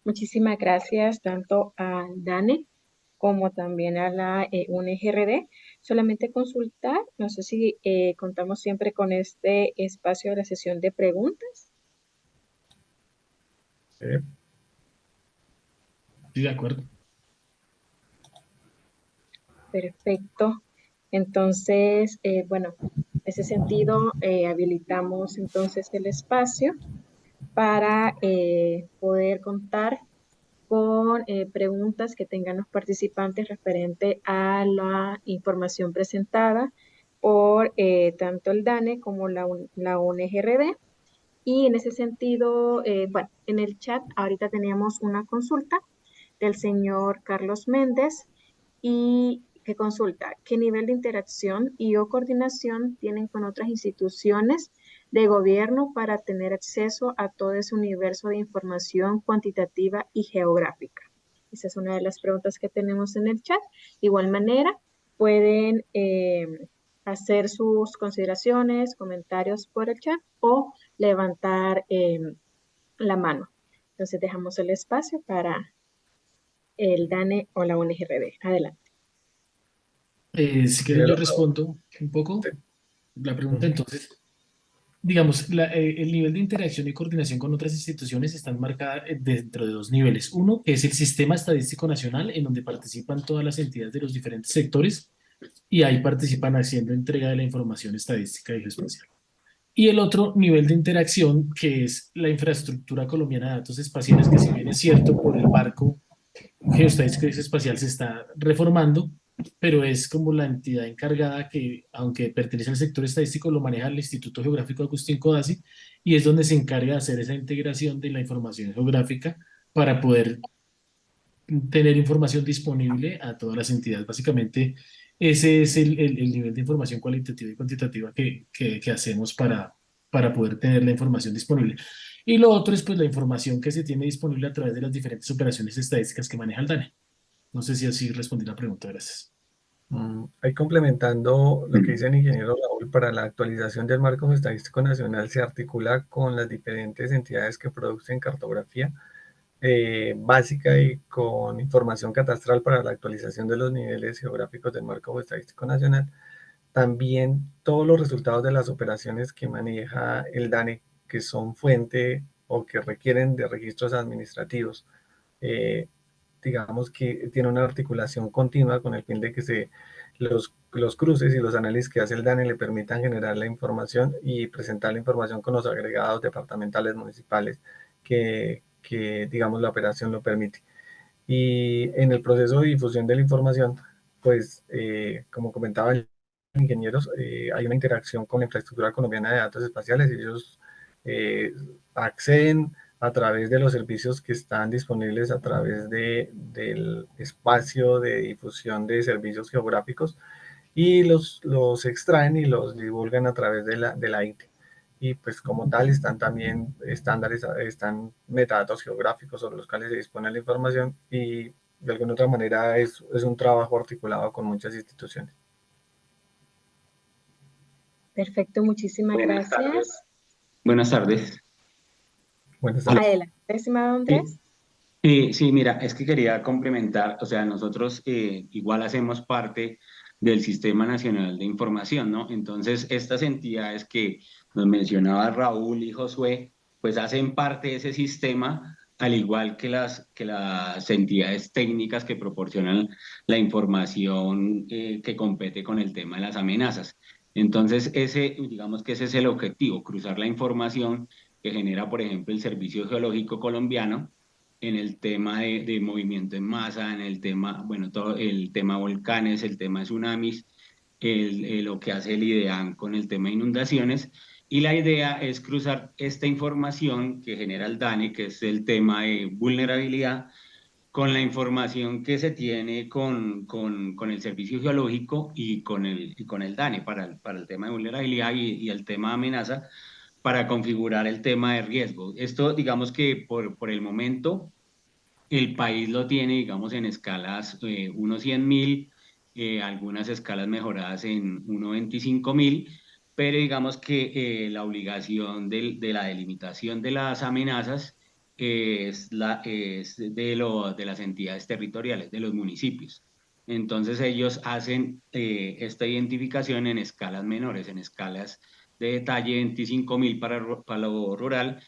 [SPEAKER 1] Muchísimas gracias tanto a DANE como también a la UNGRD. Solamente consultar, no sé si contamos siempre con este espacio de la sesión de preguntas.
[SPEAKER 2] Sí, de acuerdo.
[SPEAKER 1] Perfecto. Entonces, bueno, en ese sentido, habilitamos entonces el espacio para poder contar con preguntas que tengan los participantes referente a la información presentada por tanto el DANE como la UNGRD. Y en ese sentido, bueno, en el chat ahorita teníamos una consulta del señor Carlos Méndez y que consulta qué nivel de interacción y o coordinación tienen con otras instituciones de gobierno para tener acceso a todo ese universo de información cuantitativa y geográfica. Esa es una de las preguntas que tenemos en el chat. De igual manera, pueden hacer sus consideraciones, comentarios por el chat o levantar la mano. Entonces dejamos el espacio para el DANE o la UNGRB. Adelante.
[SPEAKER 2] Si quieren, yo
[SPEAKER 3] Ingeniero,
[SPEAKER 2] respondo un
[SPEAKER 3] sí.
[SPEAKER 2] poco la pregunta.
[SPEAKER 3] Ujú.
[SPEAKER 2] Entonces, digamos, el nivel de interacción y coordinación con otras instituciones están marcadas dentro de dos niveles. Uno, que es el Sistema Estadístico Nacional, en donde participan todas las entidades de los diferentes sectores y ahí participan haciendo entrega de la información estadística y geoespacial. Y el otro nivel de interacción, que es la infraestructura colombiana de datos espaciales, que si bien es cierto, por el marco geoestadístico y geoespacial se está reformando, pero es como la entidad encargada que, aunque pertenece al sector estadístico, lo maneja el Instituto Geográfico Agustín Codazzi y es donde se encarga de hacer esa integración de la información geográfica para poder tener información disponible a todas las entidades. Básicamente, ese es el nivel de información cualitativa y cuantitativa que hacemos para poder tener la información disponible. Y lo otro es pues la información que se tiene disponible a través de las diferentes operaciones estadísticas que maneja el DANE. No sé si así respondí la pregunta, gracias.
[SPEAKER 3] Ahí complementando lo que dice el ingeniero Raúl, para la actualización del marco estadístico nacional se articula con las diferentes entidades que producen cartografía básica y con información catastral para la actualización de los niveles geográficos del marco estadístico nacional. También todos los resultados de las operaciones que maneja el DANE, que son fuente o que requieren de registros administrativos, eh, digamos que tiene una articulación continua con el fin de que los cruces y los análisis que hace el DANE le permitan generar la información y presentar la información con los agregados departamentales municipales digamos, la operación lo permite. Y en el proceso de difusión de la información, pues, como comentaba el ingenieros, hay una interacción con la infraestructura colombiana de datos espaciales. Ellos acceden a través de los servicios que están disponibles a través del espacio de difusión de servicios geográficos y los extraen y los divulgan a través de la INTE. Y pues como tal están también estándares, están metadatos geográficos sobre los cuales se dispone la información y de alguna otra manera es un trabajo articulado con muchas instituciones.
[SPEAKER 1] Perfecto, muchísimas
[SPEAKER 4] Buenas tardes.
[SPEAKER 1] gracias.
[SPEAKER 4] Buenas tardes.
[SPEAKER 3] Buenas tardes.
[SPEAKER 1] Adelante, estimado Andrés.
[SPEAKER 4] Sí, mira, es que quería complementar, o sea, nosotros igual hacemos parte del Sistema Nacional de Información, ¿no? Entonces, estas entidades que nos mencionaba Raúl y Josué, pues hacen parte de ese sistema, al igual que las entidades técnicas que proporcionan la información que compete con el tema de las amenazas. Entonces, digamos que ese es el objetivo, cruzar la información que genera, por ejemplo, el Servicio Geológico Colombiano en el tema de movimiento en masa, en el tema, bueno, todo el tema volcanes, el tema de tsunamis, lo que hace el IDEAN con el tema de inundaciones. Y la idea es cruzar esta información que genera el DANE, que es el tema de vulnerabilidad, con la información que se tiene con el servicio geológico y con el DANE para el tema de vulnerabilidad y el tema de amenaza, para configurar el tema de riesgo. Esto, digamos que por el momento, el país lo tiene, digamos, en escalas 1 a 100.000, algunas escalas mejoradas en 1 a 25.000, pero digamos que la obligación de la delimitación de las amenazas es de las entidades territoriales, de los municipios. Entonces ellos hacen esta identificación en escalas menores, en escalas de detalle 25.000 para lo rural,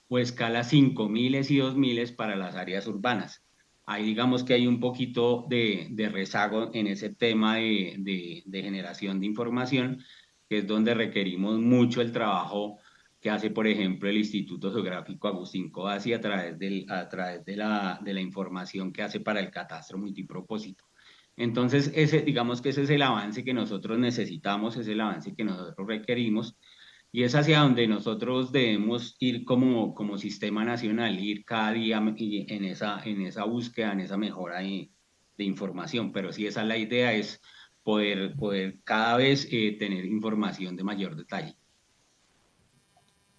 [SPEAKER 4] o escala 5.000 y 2.000 para las áreas urbanas. Ahí digamos que hay un poquito de rezago en ese tema de generación de información, que es donde requerimos mucho el trabajo que hace, por ejemplo, el Instituto Geográfico Agustín Codazzi a través de la información que hace para el catastro multipropósito. Entonces, digamos que ese es el avance que nosotros necesitamos, es el avance que nosotros requerimos, y es hacia donde nosotros debemos ir como sistema nacional, ir cada día en esa búsqueda, en esa mejora de información. Pero sí, esa es la idea, es poder cada vez tener información de mayor detalle.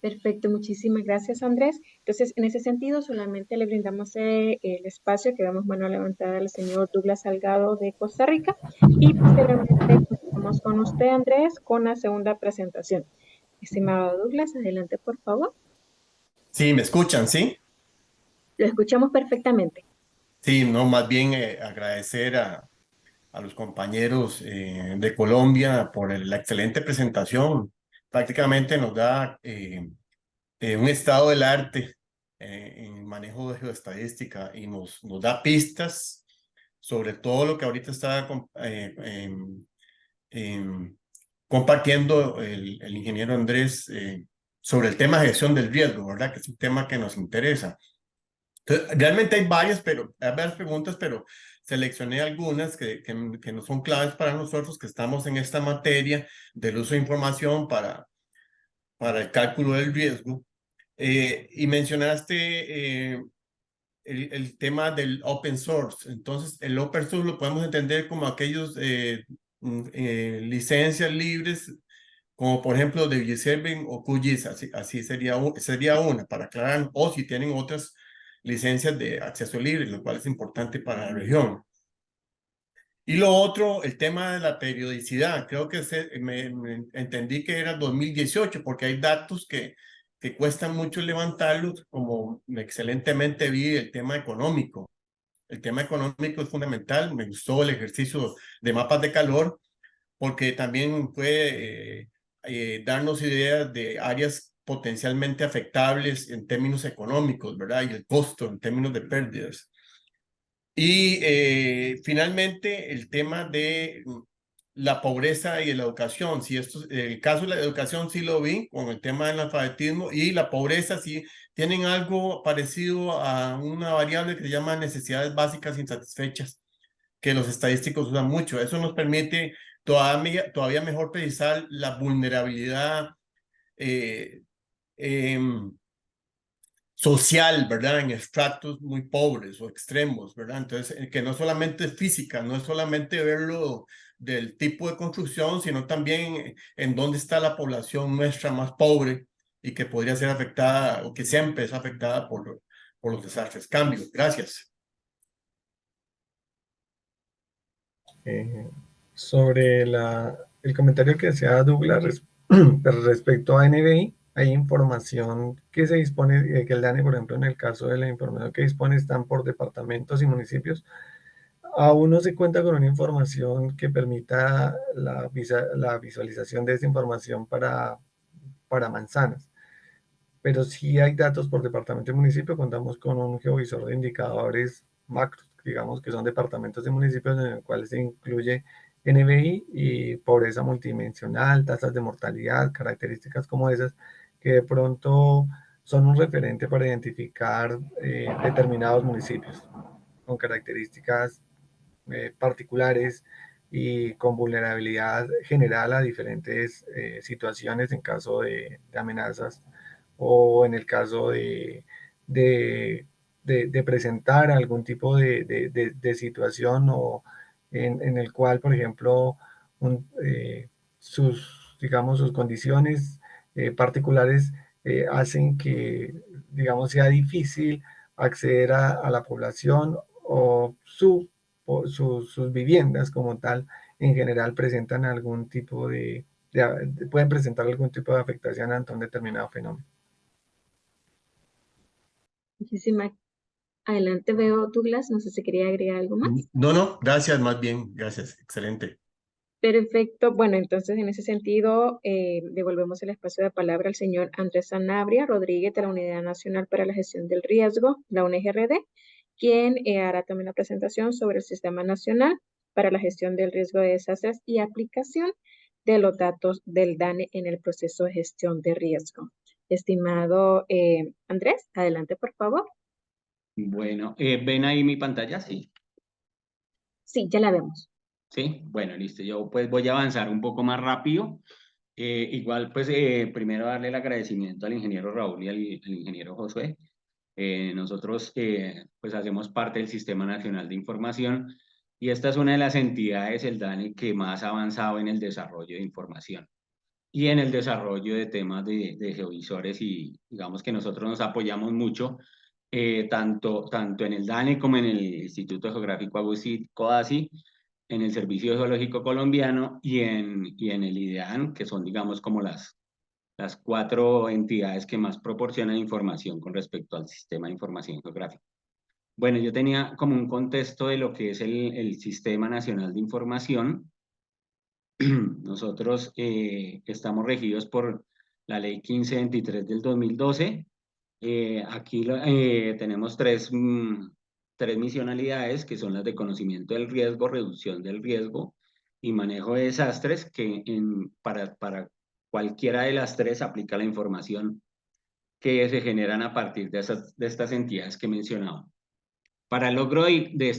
[SPEAKER 1] Perfecto, muchísimas gracias, Andrés. Entonces, en ese sentido, solamente le brindamos el espacio que vemos mano levantada al señor Douglas Salgado de Costa Rica y posteriormente continuamos con usted, Andrés, con la segunda presentación. Estimado Douglas, adelante, por favor.
[SPEAKER 5] Sí, me escuchan, ¿sí?
[SPEAKER 1] Lo escuchamos perfectamente.
[SPEAKER 5] Sí, no, más bien agradecer a los compañeros de Colombia por la excelente presentación. Prácticamente nos da un estado del arte en manejo de geoestadística y nos da pistas sobre todo lo que ahorita está compartiendo el ingeniero Andrés sobre el tema de gestión del riesgo, ¿verdad? Que es un tema que nos interesa. Entonces, realmente hay varias preguntas, pero seleccioné algunas que no son claves para nosotros que estamos en esta materia del uso de información para el cálculo del riesgo. Y mencionaste el tema del open source. Entonces, el open source lo podemos entender como aquellos licencias libres, como por ejemplo de G-Serving o QGIS, así sería una, para aclarar, o si tienen otras licencias de acceso libre, lo cual es importante para la región. Y lo otro, el tema de la periodicidad, creo que me entendí que era 2018, porque hay datos que cuestan mucho levantarlos, como excelentemente vi el tema económico. El tema económico es fundamental, me gustó el ejercicio de mapas de calor, porque también puede darnos ideas de áreas potencialmente afectables en términos económicos, ¿verdad? Y el costo en términos de pérdidas. Y finalmente el tema de la pobreza y la educación. Si esto, el caso de la educación sí lo vi con el tema del analfabetismo, y la pobreza sí tienen algo parecido a una variable que se llama necesidades básicas insatisfechas, que los estadísticos usan mucho. Eso nos permite todavía mejor precisar la vulnerabilidad eh, social, ¿verdad? En estratos muy pobres o extremos, ¿verdad? Entonces, que no solamente es física, no es solamente verlo del tipo de construcción, sino también en dónde está la población nuestra más pobre y que podría ser afectada o que siempre es afectada por los desastres. Cambio. Gracias.
[SPEAKER 3] Sobre el comentario que hacía Douglas Pero respecto a NBI, hay información que se dispone, que el DANE, por ejemplo, en el caso de la información que dispone, están por departamentos y municipios. Aún no se cuenta con una información que permita la visualización de esa información para manzanas, pero sí hay datos por departamento y municipio. Contamos con un geovisor de indicadores macros, digamos que son departamentos y municipios en el cual se incluye NBI y pobreza multidimensional, tasas de mortalidad, características como esas, que de pronto son un referente para identificar determinados municipios con características particulares y con vulnerabilidad general a diferentes situaciones en caso de amenazas o en el caso de, de presentar algún tipo de situación o en el cual, por ejemplo, sus, digamos, sus condiciones particulares hacen que, digamos, sea difícil acceder a la población o sus viviendas como tal en general presentan algún tipo pueden presentar algún tipo de afectación ante un determinado fenómeno.
[SPEAKER 1] Muchísimas. Adelante veo Douglas, no sé si quería agregar algo más.
[SPEAKER 5] No, no, gracias, más bien, gracias, excelente.
[SPEAKER 1] Perfecto. Bueno, entonces en ese sentido, devolvemos el espacio de palabra al señor Andrés Sanabria Rodríguez de la Unidad Nacional para la Gestión del Riesgo, la UNGRD, quien hará también la presentación sobre el Sistema Nacional para la Gestión del Riesgo de Desastres y aplicación de los datos del DANE en el proceso de gestión de riesgo. Estimado Andrés, adelante por favor.
[SPEAKER 4] Bueno, ¿ven ahí mi pantalla? Sí.
[SPEAKER 1] Sí, ya la vemos.
[SPEAKER 4] Sí, bueno, listo. Yo pues voy a avanzar un poco más rápido. Igual, pues primero darle el agradecimiento al ingeniero Raúl y al ingeniero Josué. Nosotros pues hacemos parte del Sistema Nacional de Información y esta es una de las entidades, el DANE, que más ha avanzado en el desarrollo de información y en el desarrollo de temas de geovisores y digamos que nosotros nos apoyamos mucho tanto en el DANE como en el Instituto Geográfico Agustín Codazzi, en el Servicio Geológico Colombiano y en el IDEAN, que son, digamos, como las cuatro entidades que más proporcionan información con respecto al sistema de información geográfica. Bueno, yo tenía como un contexto de lo que es el Sistema Nacional de Información. Nosotros estamos regidos por la Ley 1523 del 2012. Aquí tenemos tres misionalidades que son las de conocimiento del riesgo, reducción del riesgo y manejo de desastres, que para cualquiera de las tres aplica la información que se generan a partir de estas entidades que he mencionado. Para el logro de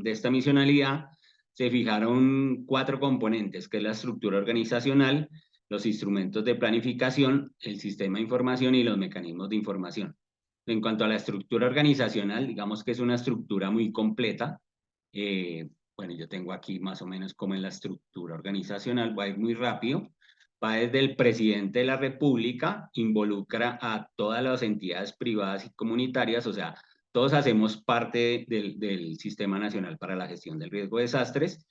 [SPEAKER 4] esta misionalidad, se fijaron 4 componentes, que es la estructura organizacional, los instrumentos de planificación, el sistema de información y los mecanismos de información. En cuanto a la estructura organizacional, digamos que es una estructura muy completa. Bueno, yo tengo aquí más o menos como en la estructura organizacional, voy a ir muy rápido. Va desde el presidente de la República, involucra a todas las entidades privadas y comunitarias, o sea, todos hacemos parte del Sistema Nacional para la Gestión del Riesgo de Desastres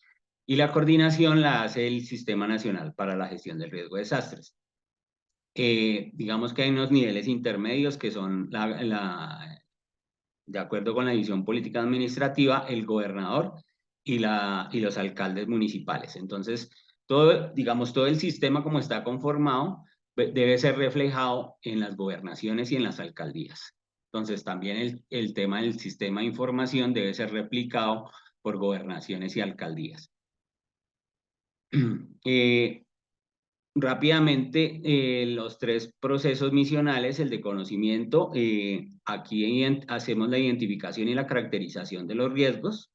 [SPEAKER 4] y la coordinación la hace el Sistema Nacional para la Gestión del Riesgo de Desastres. Digamos que hay unos niveles intermedios que son, de acuerdo con la división política administrativa, el gobernador y los alcaldes municipales. Entonces, digamos, todo el sistema como está conformado debe ser reflejado en las gobernaciones y en las alcaldías. Entonces, también el tema del sistema de información debe ser replicado por gobernaciones y alcaldías. Rápidamente, los 3 procesos misionales, el de conocimiento, aquí hacemos la identificación y la caracterización de los riesgos.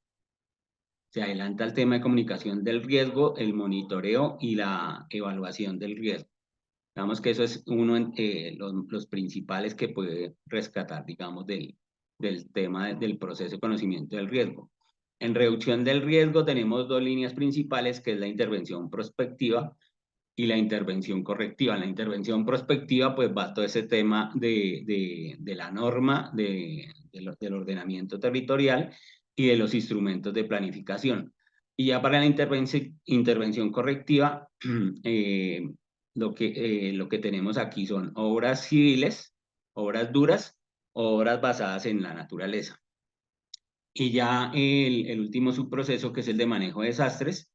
[SPEAKER 4] Se adelanta el tema de comunicación del riesgo, el monitoreo y la evaluación del riesgo. Digamos que eso es uno de los principales que puede rescatar, digamos, del tema del proceso de conocimiento del riesgo. En reducción del riesgo tenemos 2 líneas principales, que es la intervención prospectiva y la intervención correctiva. En la intervención prospectiva, pues va todo ese tema de la norma, del ordenamiento territorial y de los instrumentos de planificación. Y ya para la intervención correctiva, lo que tenemos aquí son obras civiles, obras duras, obras basadas en la naturaleza. Y ya el último subproceso, que es el de manejo de desastres,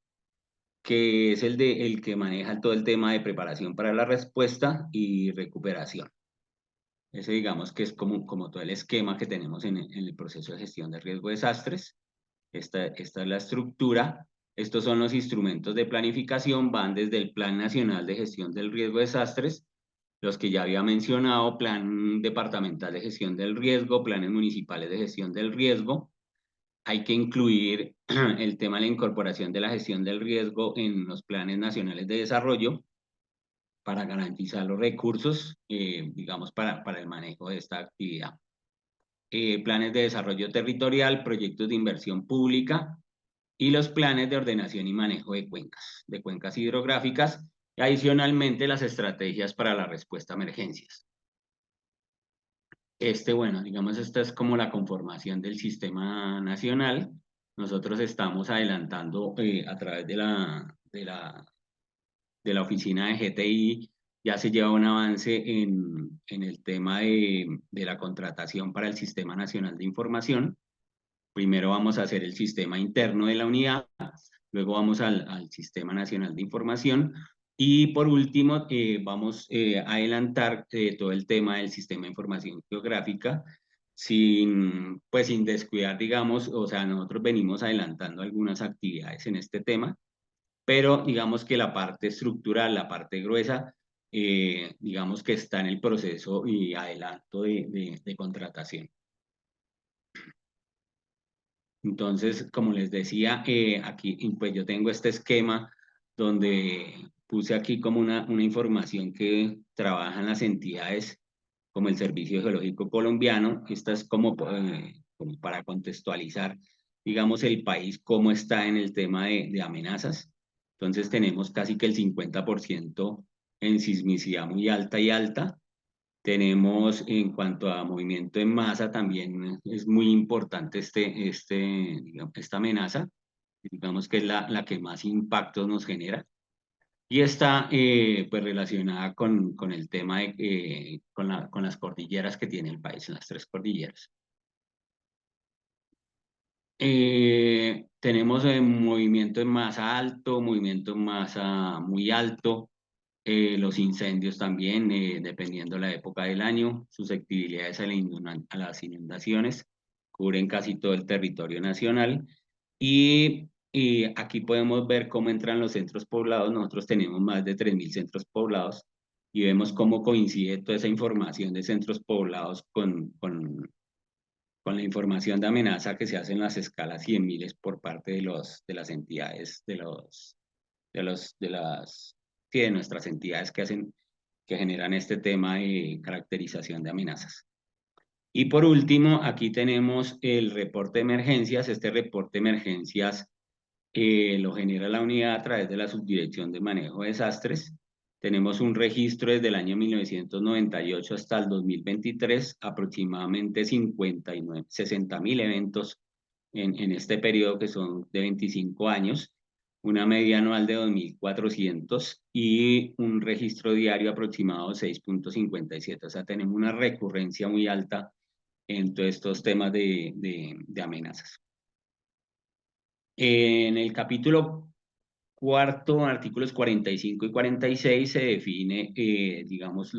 [SPEAKER 4] que es el que maneja todo el tema de preparación para la respuesta y recuperación. Ese digamos que es como todo el esquema que tenemos en el proceso de gestión de riesgo de desastres. Esta es la estructura. Estos son los instrumentos de planificación, van desde el Plan Nacional de Gestión del Riesgo de Desastres, los que ya había mencionado, Plan Departamental de Gestión del Riesgo, planes municipales de gestión del riesgo. Hay que incluir el tema de la incorporación de la gestión del riesgo en los planes nacionales de desarrollo para garantizar los recursos, digamos, para el manejo de esta actividad. Planes de desarrollo territorial, proyectos de inversión pública y los planes de ordenación y manejo de cuencas hidrográficas, y adicionalmente las estrategias para la respuesta a emergencias. Bueno, digamos, esta es como la conformación del sistema nacional. Nosotros estamos adelantando a través de la oficina de GTI, ya se lleva un avance en el tema de la contratación para el Sistema Nacional de Información. Primero vamos a hacer el sistema interno de la unidad, luego vamos al Sistema Nacional de Información, y por último vamos a adelantar todo el tema del Sistema de Información Geográfica, sin descuidar, digamos, o sea, nosotros venimos adelantando algunas actividades en este tema, pero digamos que la parte estructural, la parte gruesa, digamos que está en el proceso y adelanto de contratación. Entonces, como les decía, aquí pues yo tengo este esquema donde puse aquí como una información que trabajan las entidades como el Servicio Geológico Colombiano. Esta es como para contextualizar, digamos, el país cómo está en el tema de amenazas. Entonces tenemos casi que el 50% en sismicidad muy alta y alta. Tenemos en cuanto a movimiento en masa, también es muy importante esta amenaza, digamos que es la que más impactos nos genera. Y está pues relacionada con el tema con las cordilleras que tiene el país, las 3 cordilleras. Tenemos movimiento en masa alto, movimiento en masa muy alto, los incendios también, dependiendo de la época del año, susceptibilidades a las inundaciones, cubren casi todo el territorio nacional. Y aquí podemos ver cómo entran los centros poblados. Nosotros tenemos más de 3.000 centros poblados y vemos cómo coincide toda esa información de centros poblados con la información de amenaza que se hace en las escalas y en miles por parte de las entidades, de nuestras entidades que generan este tema de caracterización de amenazas. Y por último, aquí tenemos el reporte de emergencias. Este reporte de emergencias lo genera la unidad a través de la Subdirección de Manejo de Desastres. Tenemos un registro desde el año 1998 hasta el 2023, aproximadamente 60.000 eventos en este periodo, que son de 25 años, una media anual de 2.400 y un registro diario aproximado de 6.57. O sea, tenemos una recurrencia muy alta en todos estos temas de amenazas. En el capítulo 4, artículos 45 y 46, se define, digamos,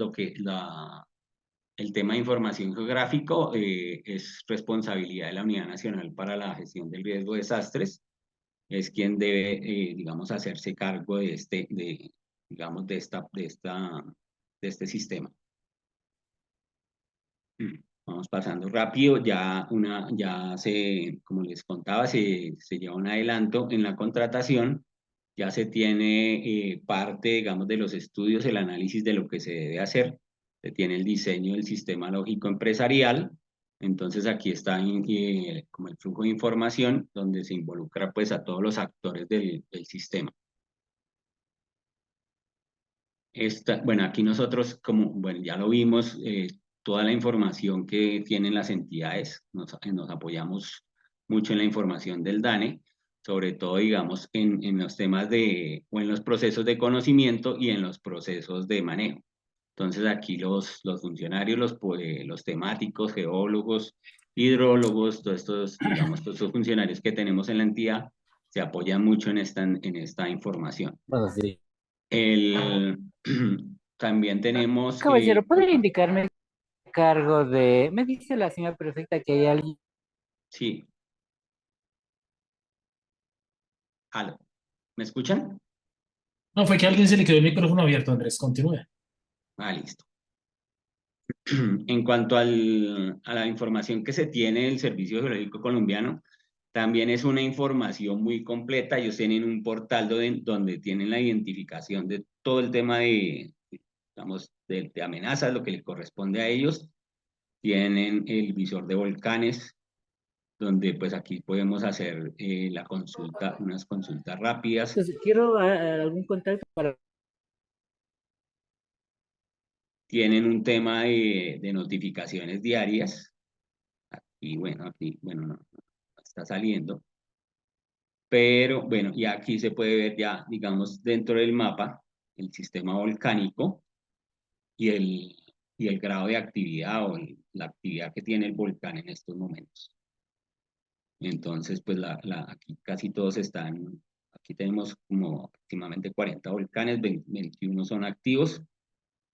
[SPEAKER 4] el tema de información geográfico es responsabilidad de la Unidad Nacional para la Gestión del Riesgo de Desastres. Es quien debe, digamos, hacerse cargo de este sistema. Vamos pasando rápido, como les contaba, se lleva un adelanto en la contratación, ya se tiene parte, digamos, de los estudios, el análisis de lo que se debe hacer, se tiene el diseño del sistema lógico empresarial. Entonces aquí está como el flujo de información, donde se involucra pues a todos los actores del sistema. Bueno, aquí nosotros, ya lo vimos, toda la información que tienen las entidades, nos apoyamos mucho en la información del DANE. sobre todo, digamos, en los temas o en los procesos de conocimiento y en los procesos de manejo. Entonces aquí los funcionarios, los temáticos, geólogos, hidrólogos, todos estos, digamos, todos estos funcionarios que tenemos en la entidad se apoyan mucho en esta información.
[SPEAKER 6] Bueno, sí.
[SPEAKER 4] También tenemos...
[SPEAKER 6] Caballero, ¿podría indicarme el cargo de... Me dice la señora prefecta que hay alguien...
[SPEAKER 4] Sí. Aló. ¿Me escuchan?
[SPEAKER 2] No, fue que a alguien se le quedó el micrófono abierto, Andrés, continúe.
[SPEAKER 4] Ah, listo. En cuanto a la información que se tiene del Servicio Geológico Colombiano, también es una información muy completa. Ellos tienen un portal donde tienen la identificación de todo el tema digamos, de amenazas, lo que le corresponde a ellos. Tienen el visor de volcanes, donde pues aquí podemos hacer unas consultas rápidas.
[SPEAKER 6] Entonces, quiero algún contacto para...
[SPEAKER 4] Tienen un tema de notificaciones diarias. Y bueno, aquí, bueno, no está saliendo. Pero bueno, y aquí se puede ver ya, digamos, dentro del mapa, el sistema volcánico y el grado de actividad o la actividad que tiene el volcán en estos momentos. Entonces, pues aquí casi todos están, aquí tenemos como aproximadamente 40 volcanes, 21 son activos.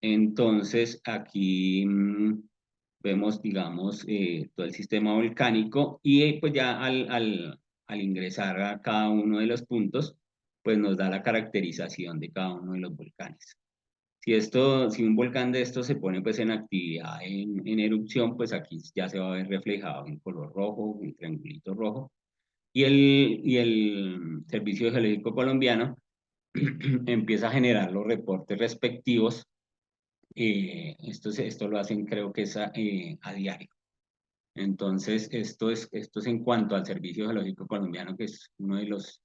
[SPEAKER 4] Entonces, aquí vemos, digamos, todo el sistema volcánico y pues ya al ingresar a cada uno de los puntos, pues nos da la caracterización de cada uno de los volcanes. Si un volcán de estos se pone pues en actividad, en erupción, pues aquí ya se va a ver reflejado en color rojo, un triangulito rojo. Y el Servicio Geológico Colombiano empieza a generar los reportes respectivos. Esto lo hacen, creo que es a diario. Entonces, esto es en cuanto al Servicio Geológico Colombiano, que es uno de los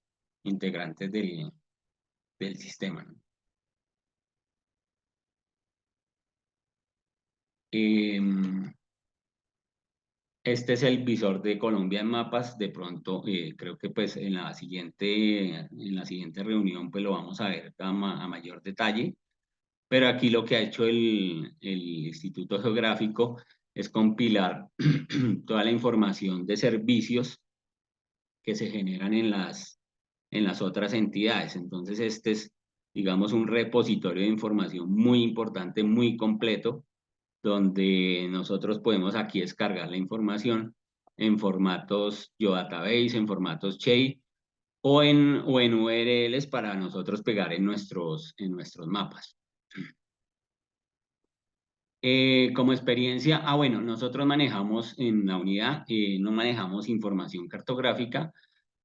[SPEAKER 4] integrantes del sistema, ¿no? Este es el visor de Colombia en mapas. De pronto, creo que pues en la siguiente reunión pues lo vamos a ver a mayor detalle. Pero aquí lo que ha hecho el Instituto Geográfico es compilar toda la información de servicios que se generan en las otras entidades. Entonces, este es, digamos, un repositorio de información muy importante, muy completo, donde nosotros podemos aquí descargar la información en formatos GeoDatabase, en formatos Shade o en URLs para nosotros pegar en nuestros mapas. Como experiencia, bueno, nosotros manejamos en la unidad, no manejamos información cartográfica,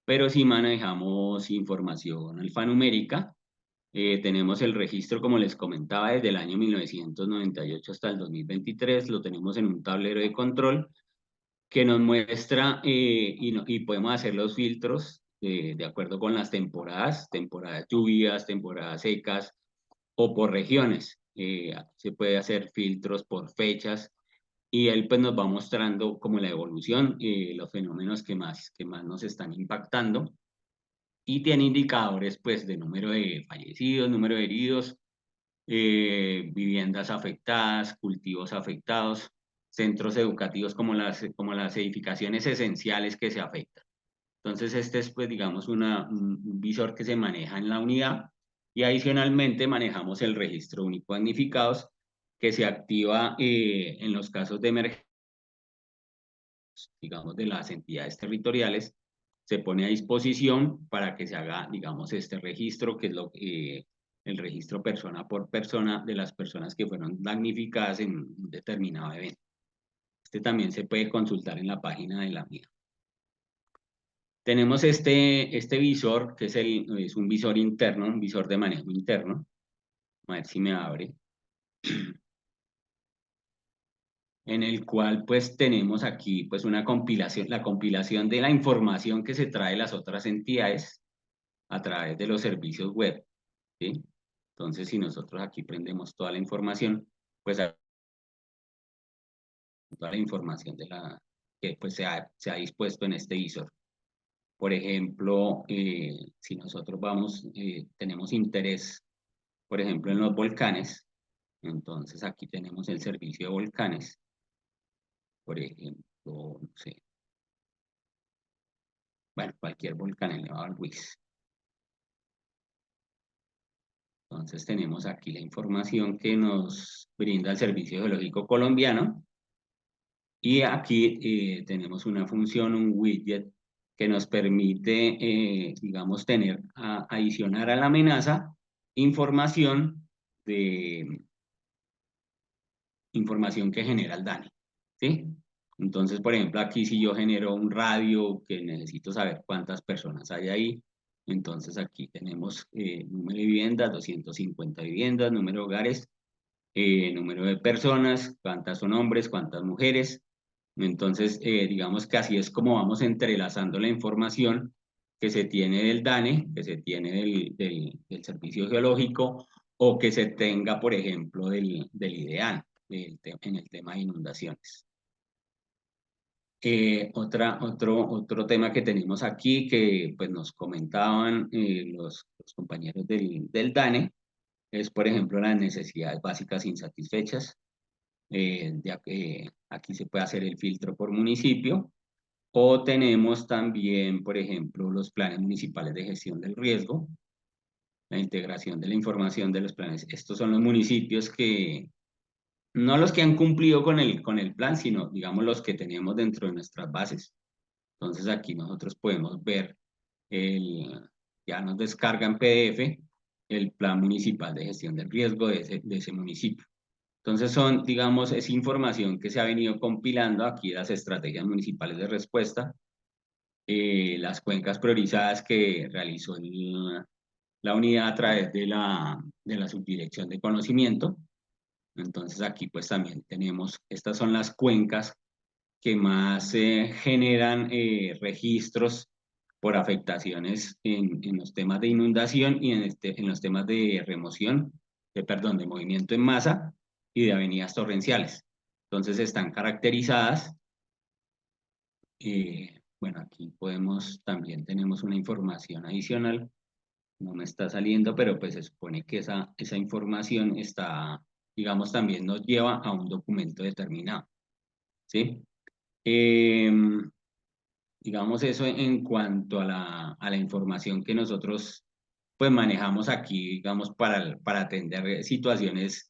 [SPEAKER 4] pero sí manejamos información alfanumérica. Tenemos el registro, como les comentaba, desde el año 1998 hasta el 2023, lo tenemos en un tablero de control que nos muestra y podemos hacer los filtros de acuerdo con las temporadas lluvias, temporadas secas o por regiones. Se puede hacer filtros por fechas y él pues nos va mostrando como la evolución, los fenómenos que más nos están impactando. Y tiene indicadores pues de número de fallecidos, número de heridos, viviendas afectadas, cultivos afectados, centros educativos como las edificaciones esenciales que se afectan. Entonces este es pues digamos un visor que se maneja en la unidad y adicionalmente manejamos el registro único de damnificados que se activa en los casos de emergencia, digamos, de las entidades territoriales. Se pone a disposición para que se haga, digamos, este registro, que es el registro persona por persona de las personas que fueron damnificadas en un determinado evento. Este también se puede consultar en la página de la mía. Tenemos este visor, que es un visor interno, un visor de manejo interno. A ver si me abre. En el cual pues tenemos aquí pues una compilación, la compilación de la información que se trae de las otras entidades a través de los servicios web, ¿sí? Entonces, si nosotros aquí prendemos toda la información, pues toda la información que pues se ha dispuesto en este visor. por ejemplo, si nosotros tenemos interés, por ejemplo, en los volcanes, entonces aquí tenemos el servicio de volcanes, por ejemplo, no sé, bueno, cualquier volcán en Nevado del Ruiz. Entonces tenemos aquí la información que nos brinda el Servicio Geológico Colombiano, y aquí tenemos una función, un widget, que nos permite, digamos, adicionar a la amenaza información que genera el DANE, ¿sí? Entonces, por ejemplo, aquí si yo genero un radio que necesito saber cuántas personas hay ahí, entonces aquí tenemos número de viviendas, 250 viviendas, número de hogares, número de personas, cuántas son hombres, cuántas mujeres. Entonces, digamos que así es como vamos entrelazando la información que se tiene del DANE, que se tiene del Servicio Geológico, o que se tenga, por ejemplo, del IDEAN, en el tema de inundaciones. Otro tema que tenemos aquí, que pues nos comentaban los compañeros del DANE, es, por ejemplo, las necesidades básicas insatisfechas. Aquí se puede hacer el filtro por municipio, o tenemos también, por ejemplo, los planes municipales de gestión del riesgo, la integración de la información de los planes. Estos son los municipios que, no los que han cumplido con el plan, sino, digamos, los que tenemos dentro de nuestras bases. Entonces aquí nosotros podemos ver, ya nos descarga en PDF el plan municipal de gestión del riesgo de ese municipio. Entonces digamos, es información que se ha venido compilando aquí, las estrategias municipales de respuesta, las cuencas priorizadas que realizó la unidad a través de la subdirección de conocimiento. Entonces aquí pues también tenemos, estas son las cuencas que más generan registros por afectaciones en los temas de inundación y en los temas de remoción, de movimiento en masa y de avenidas torrenciales. Entonces están caracterizadas. Bueno, aquí también tenemos una información adicional, no me está saliendo, pero pues se supone que esa información está, digamos, también nos lleva a un documento determinado, ¿sí? Digamos eso en cuanto a la información que nosotros pues manejamos aquí, digamos, para atender situaciones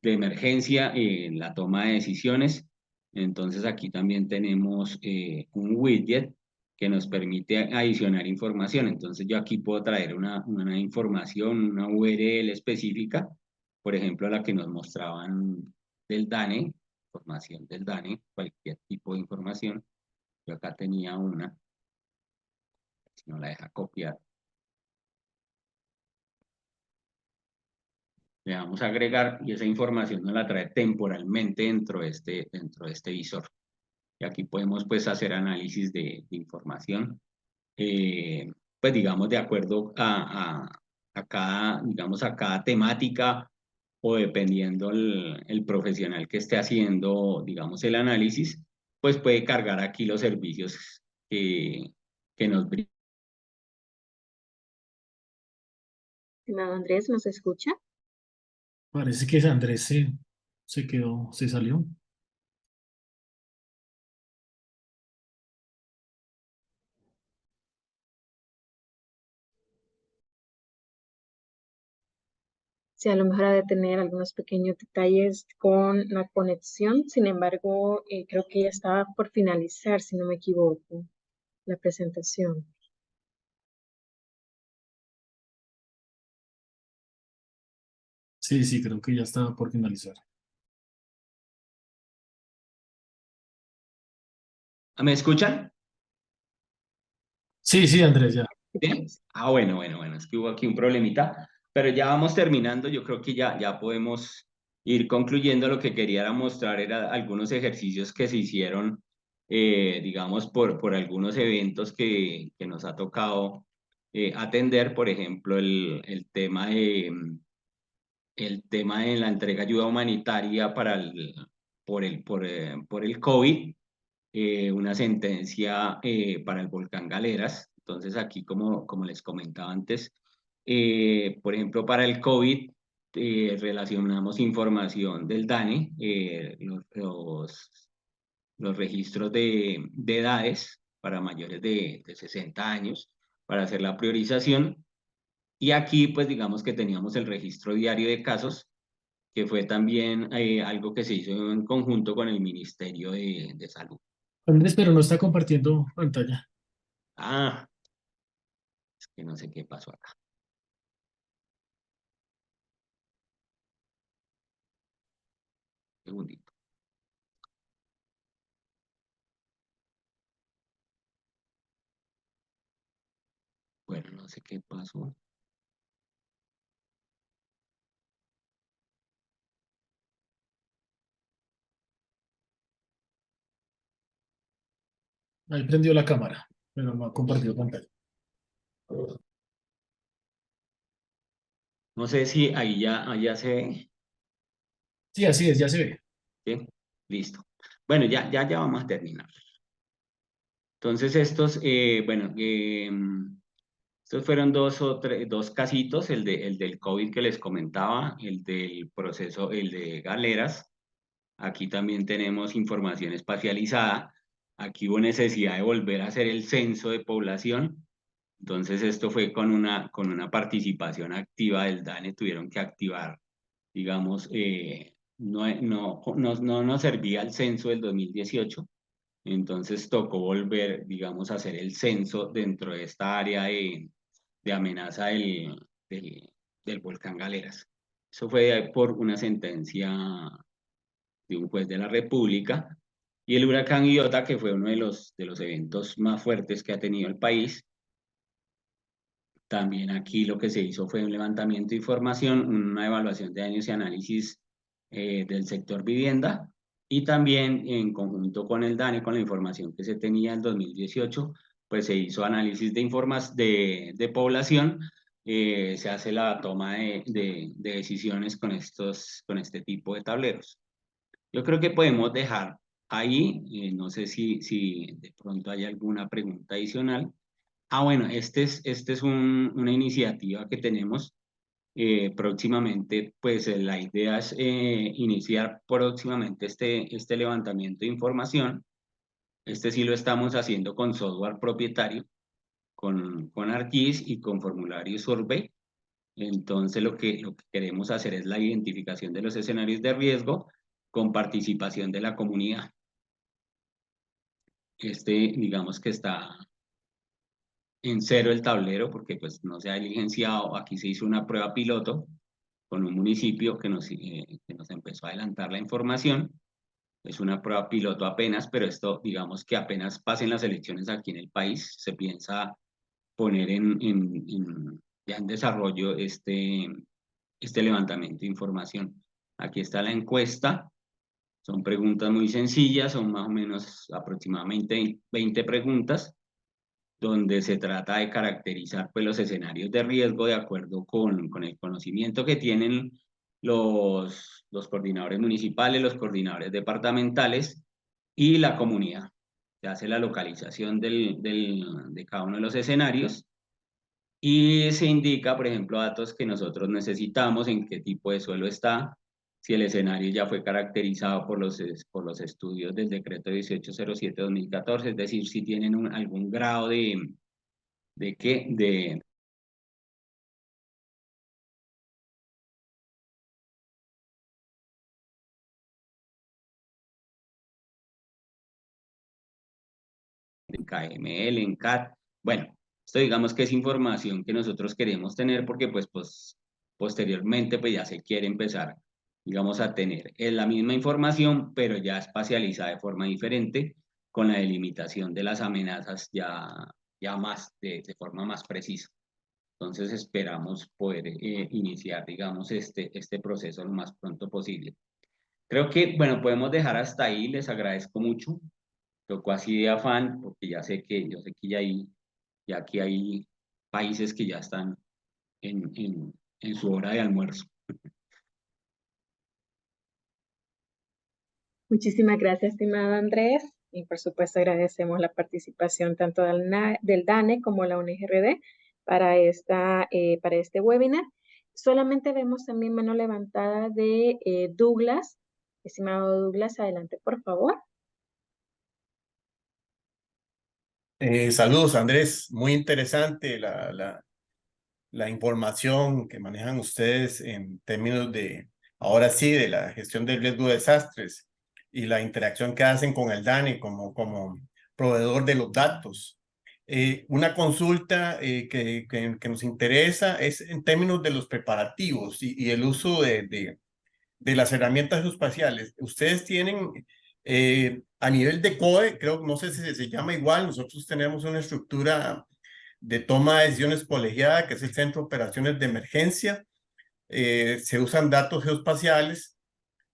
[SPEAKER 4] de emergencia en la toma de decisiones. Entonces aquí también tenemos un widget que nos permite adicionar información. Entonces yo aquí puedo traer una información, una URL específica, por ejemplo, la que nos mostraban del DANE, información del DANE, cualquier tipo de información. Yo acá tenía una, si no la deja copiar. Le damos a agregar y esa información nos la trae temporalmente dentro de este visor. Y aquí podemos pues hacer análisis de información, pues digamos de acuerdo a cada temática, o dependiendo el profesional que esté haciendo, digamos, el análisis, pues puede cargar aquí los servicios que nos brindan.
[SPEAKER 1] Estimado Andrés, ¿nos escucha?
[SPEAKER 2] Parece que Andrés se quedó, se salió.
[SPEAKER 1] Sí, a lo mejor ha de tener algunos pequeños detalles con la conexión. Sin embargo, creo que ya estaba por finalizar, si no me equivoco, la presentación.
[SPEAKER 2] Sí, sí, creo que ya estaba por finalizar.
[SPEAKER 4] ¿Me escuchan?
[SPEAKER 2] Sí, sí, Andrés, ya.
[SPEAKER 4] ¿Sí? Ah, bueno, es que hubo aquí un problemita, pero ya vamos terminando. Yo creo que ya podemos ir concluyendo. Lo que quería era mostrar era algunos ejercicios que se hicieron, digamos, por algunos eventos que nos ha tocado atender. Por ejemplo, el tema de la entrega de ayuda humanitaria por el COVID, una sentencia para el volcán Galeras. Entonces aquí, como les comentaba antes, por ejemplo, para el COVID, relacionamos información del DANE, los registros de edades para mayores de 60 años, para hacer la priorización. Y aquí, pues digamos que teníamos el registro diario de casos, que fue también algo que se hizo en conjunto con el Ministerio de Salud.
[SPEAKER 2] Andrés, pero no está compartiendo pantalla.
[SPEAKER 4] Ah, es que no sé qué pasó acá. Un segundito. Bueno, no sé qué pasó.
[SPEAKER 2] Ahí prendió la cámara, pero no ha compartido pantalla.
[SPEAKER 4] No sé si ahí ya se ve.
[SPEAKER 2] Sí, así es, ya se ve.
[SPEAKER 4] ¿Sí? Listo. Bueno, ya vamos a terminar. Entonces bueno, estos fueron dos casitos, el del COVID que les comentaba, el del proceso, el de Galeras. Aquí también tenemos información espacializada. Aquí hubo necesidad de volver a hacer el censo de población. Entonces esto fue con una participación activa del DANE, tuvieron que activar, digamos, no nos servía el censo del 2018, entonces tocó volver, digamos, a hacer el censo dentro de esta área de amenaza del volcán Galeras. Eso fue por una sentencia de un juez de la República. Y el huracán Iota, que fue uno de los eventos más fuertes que ha tenido el país, también aquí lo que se hizo fue un levantamiento de información, una evaluación de daños y análisis del sector vivienda, y también en conjunto con el DANE, con la información que se tenía en 2018, pues se hizo análisis de población, se hace la toma de decisiones con este tipo de tableros. Yo creo que podemos dejar ahí, no sé si de pronto hay alguna pregunta adicional. Bueno, este es una iniciativa que tenemos próximamente, pues la idea es iniciar próximamente este levantamiento de información. Este sí lo estamos haciendo con software propietario, con ArcGIS y con formulario Survey. Entonces lo que queremos hacer es la identificación de los escenarios de riesgo con participación de la comunidad. Digamos que está en cero el tablero porque pues no se ha diligenciado. Aquí se hizo una prueba piloto con un municipio que nos empezó a adelantar la información. Es una prueba piloto apenas, pero esto digamos que apenas pasen las elecciones aquí en el país, se piensa poner ya en desarrollo este levantamiento de información. Aquí está la encuesta. Son preguntas muy sencillas, son más o menos aproximadamente 20 preguntas, donde se trata de caracterizar pues, los escenarios de riesgo de acuerdo con el conocimiento que tienen los coordinadores municipales, los coordinadores departamentales y la comunidad. Se hace la localización de cada uno de los escenarios y se indica, por ejemplo, datos que nosotros necesitamos, en qué tipo de suelo está, si el escenario ya fue caracterizado por los estudios del decreto 1807-2014, es decir, si tienen algún grado ¿de qué? De KML, en CAT. Bueno, esto digamos que es información que nosotros queremos tener porque pues posteriormente pues ya se quiere empezar, digamos, a tener la misma información, pero ya espacializada de forma diferente, con la delimitación de las amenazas ya más, de forma más precisa. Entonces esperamos poder iniciar, digamos, este proceso lo más pronto posible. Creo que, bueno, podemos dejar hasta ahí. Les agradezco mucho. Tocó así de afán, porque yo sé que ya aquí hay países que ya están en su hora de almuerzo.
[SPEAKER 1] Muchísimas gracias, estimado Andrés. Y por supuesto agradecemos la participación tanto del DANE como la UNGRD para este webinar. Solamente vemos también mano levantada de Douglas. Estimado Douglas, adelante por favor.
[SPEAKER 5] Saludos, Andrés. Muy interesante la información que manejan ustedes en términos de, ahora sí, de la gestión del riesgo de desastres y la interacción que hacen con el DANE como proveedor de los datos. Una consulta que nos interesa es en términos de los preparativos y el uso de las herramientas espaciales. Ustedes tienen a nivel de COE, creo, no sé si se llama igual, nosotros tenemos una estructura de toma de decisiones colegiada, que es el Centro de Operaciones de Emergencia. Se usan datos geoespaciales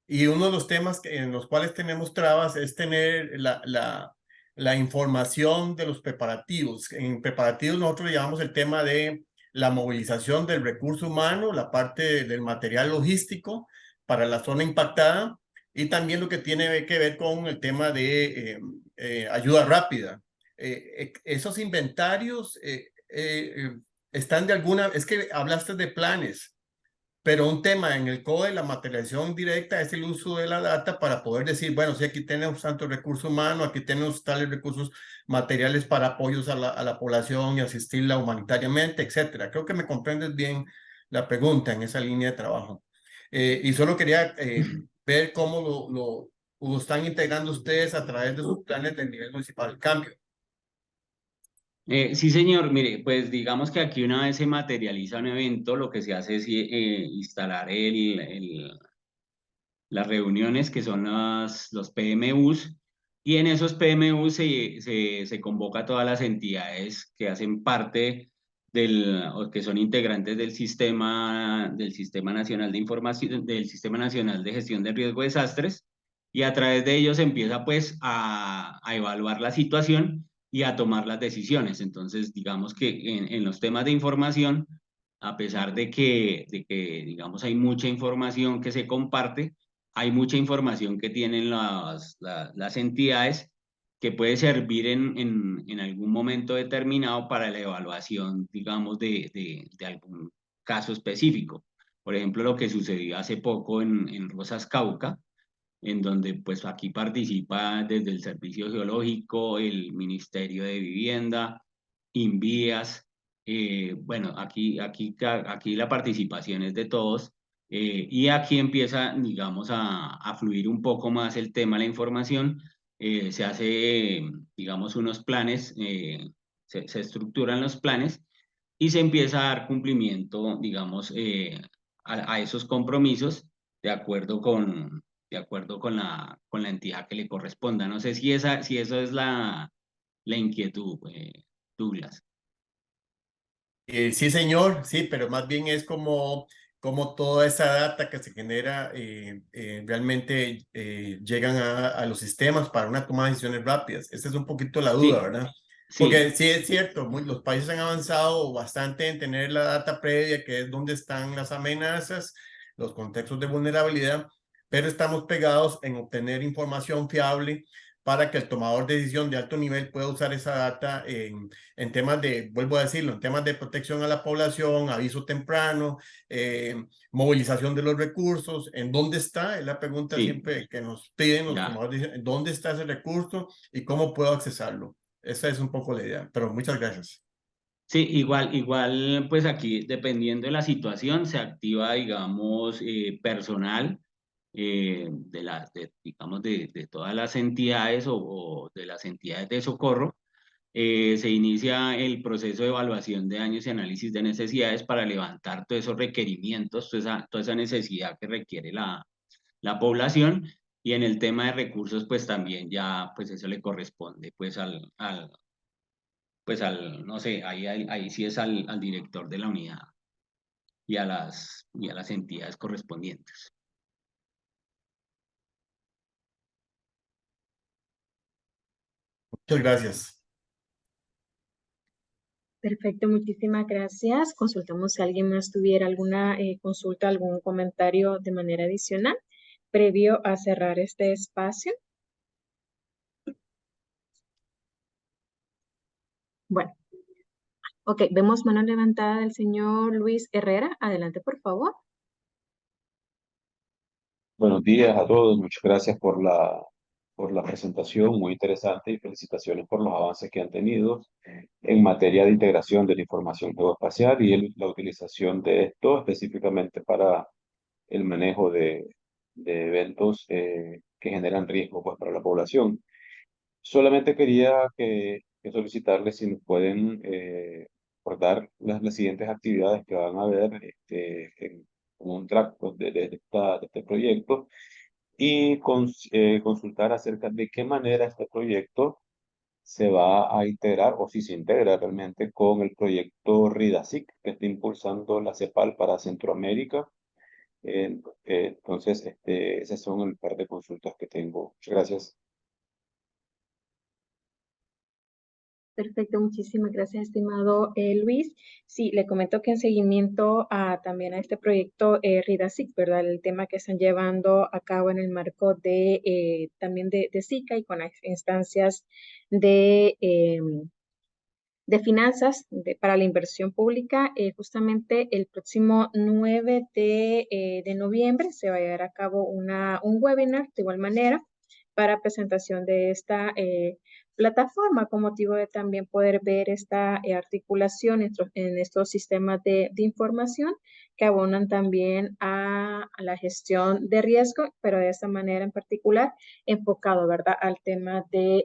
[SPEAKER 5] y uno de los temas en los cuales tenemos trabas es tener la información de los preparativos. En preparativos nosotros le llamamos el tema de la movilización del recurso humano, la parte del material logístico para la zona impactada y también lo que tiene que ver con el tema de ayuda rápida. Esos inventarios están de alguna, es que hablaste de planes, pero un tema en el CODE, la materialización directa, es el uso de la data para poder decir, bueno, si aquí tenemos tanto recurso humano, aquí tenemos tales recursos materiales para apoyos a la población y asistirla humanitariamente, etcétera. Creo que me comprendes bien la pregunta en esa línea de trabajo. Y solo quería ver cómo lo están integrando ustedes a través de sus planes del nivel municipal. Cambio.
[SPEAKER 4] Sí, señor. Mire, pues digamos que aquí una vez se materializa un evento, lo que se hace es instalar las reuniones que son los PMUs, y en esos PMUs se convoca a todas las entidades que hacen parte o que son integrantes del Sistema Nacional de Información, del Sistema Nacional de Gestión de Riesgo de Desastres, y a través de ellos se empieza pues a evaluar la situación y a tomar las decisiones. Entonces, digamos que en los temas de información, a pesar de que, digamos, hay mucha información que se comparte, hay mucha información que tienen las entidades que puede servir en algún momento determinado para la evaluación, digamos, de algún caso específico. Por ejemplo, lo que sucedió hace poco en Rosas Cauca, en donde pues aquí participa desde el Servicio Geológico, el Ministerio de Vivienda, Invías. Bueno, aquí la participación es de todos, y aquí empieza, digamos, a fluir un poco más el tema de la información. Se hace, digamos, unos planes, se estructuran los planes y se empieza a dar cumplimiento, digamos, a esos compromisos de acuerdo con la entidad que le corresponda. No sé si eso es la inquietud, Douglas.
[SPEAKER 5] Sí, señor, sí, pero más bien es como toda esa data que se genera realmente llegan a los sistemas para una toma de decisiones rápidas. Esa es un poquito la duda,
[SPEAKER 4] Sí,
[SPEAKER 5] ¿verdad?
[SPEAKER 4] sí.
[SPEAKER 5] Porque sí es cierto, los países han avanzado bastante en tener la data previa, que es donde están las amenazas, los contextos de vulnerabilidad, pero estamos pegados en obtener información fiable para que el tomador de decisión de alto nivel pueda usar esa data en temas de, vuelvo a decirlo, en temas de protección a la población, aviso temprano, movilización de los recursos. ¿En dónde está? Es la pregunta
[SPEAKER 4] Sí,
[SPEAKER 5] siempre que nos piden los
[SPEAKER 4] ya.
[SPEAKER 5] tomadores de decisión. ¿Dónde está ese recurso y cómo puedo accesarlo? Esa es un poco la idea, pero muchas gracias.
[SPEAKER 4] Sí, igual, pues aquí, dependiendo de la situación, se activa, digamos, personal digamos, de todas las entidades o de las entidades de socorro. Se inicia el proceso de evaluación de daños y análisis de necesidades para levantar todos esos requerimientos, toda esa necesidad que requiere la población. Y en el tema de recursos, pues también ya, pues eso le corresponde, pues no sé, ahí sí es al director de la unidad y a las entidades correspondientes.
[SPEAKER 5] Muchas gracias.
[SPEAKER 1] Perfecto, muchísimas gracias. Consultamos si alguien más tuviera alguna consulta, algún comentario de manera adicional previo a cerrar este espacio. Bueno, ok, vemos mano levantada del señor Luis Herrera. Adelante, por favor.
[SPEAKER 7] Buenos días a todos, muchas gracias por la presentación, muy interesante y felicitaciones por los avances que han tenido en materia de integración de la información geoespacial y la utilización de esto específicamente para el manejo de eventos que generan riesgo pues, para la población. Solamente quería que solicitarles si nos pueden recordar las siguientes actividades que van a haber como un track pues, de este proyecto y consultar acerca de qué manera este proyecto se va a integrar o si se integra realmente con el proyecto RIDASIC que está impulsando la CEPAL para Centroamérica. Entonces, esas son el par de consultas que tengo. Muchas gracias.
[SPEAKER 1] Perfecto, muchísimas gracias, estimado Luis. Sí, le comento que en seguimiento también a este proyecto RIDASIC, ¿verdad? El tema que están llevando a cabo en el marco de también de SICA y con las instancias de finanzas para la inversión pública, justamente el próximo 9 de noviembre se va a llevar a cabo un webinar de igual manera para presentación de esta plataforma con motivo de también poder ver esta articulación en estos sistemas de información que abonan también a la gestión de riesgo, pero de esta manera en particular enfocado, ¿verdad?, al tema de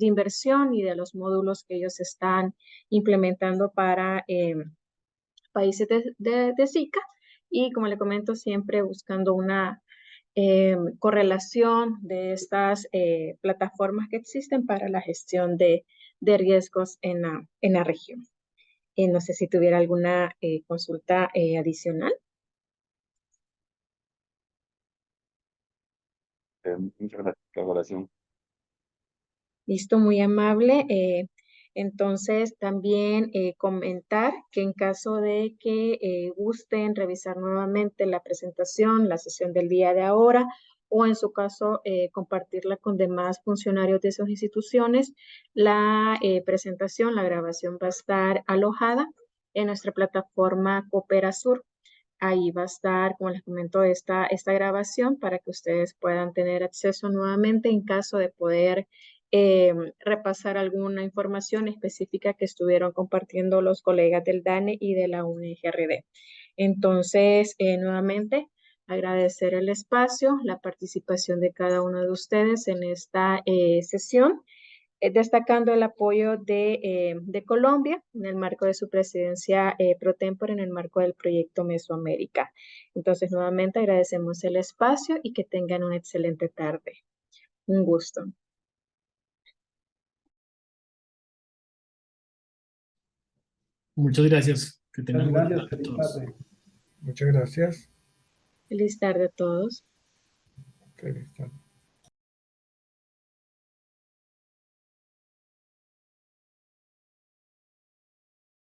[SPEAKER 1] inversión y de los módulos que ellos están implementando para países de SICA y como le comento siempre buscando una correlación de estas plataformas que existen para la gestión de riesgos en la región. No sé si tuviera alguna consulta adicional.
[SPEAKER 7] Muchas gracias por la colaboración.
[SPEAKER 1] Listo, muy amable. Entonces, también comentar que en caso de que gusten revisar nuevamente la presentación, la sesión del día de ahora, o en su caso compartirla con demás funcionarios de esas instituciones, la presentación, la grabación va a estar alojada en nuestra plataforma Cooperasur. Ahí va a estar, como les comento, esta grabación para que ustedes puedan tener acceso nuevamente en caso de poder repasar alguna información específica que estuvieron compartiendo los colegas del DANE y de la UNGRD. Entonces, nuevamente, agradecer el espacio, la participación de cada uno de ustedes en esta sesión, destacando el apoyo de Colombia en el marco de su presidencia pro tempore en el marco del proyecto Mesoamérica. Entonces, nuevamente agradecemos el espacio y que tengan una excelente tarde. Un gusto.
[SPEAKER 2] Muchas gracias. Que tengan buena
[SPEAKER 3] Gracias,
[SPEAKER 2] tarde a
[SPEAKER 3] feliz
[SPEAKER 2] todos.
[SPEAKER 3] tarde. Muchas gracias.
[SPEAKER 1] Feliz tarde a todos.
[SPEAKER 3] Feliz tarde.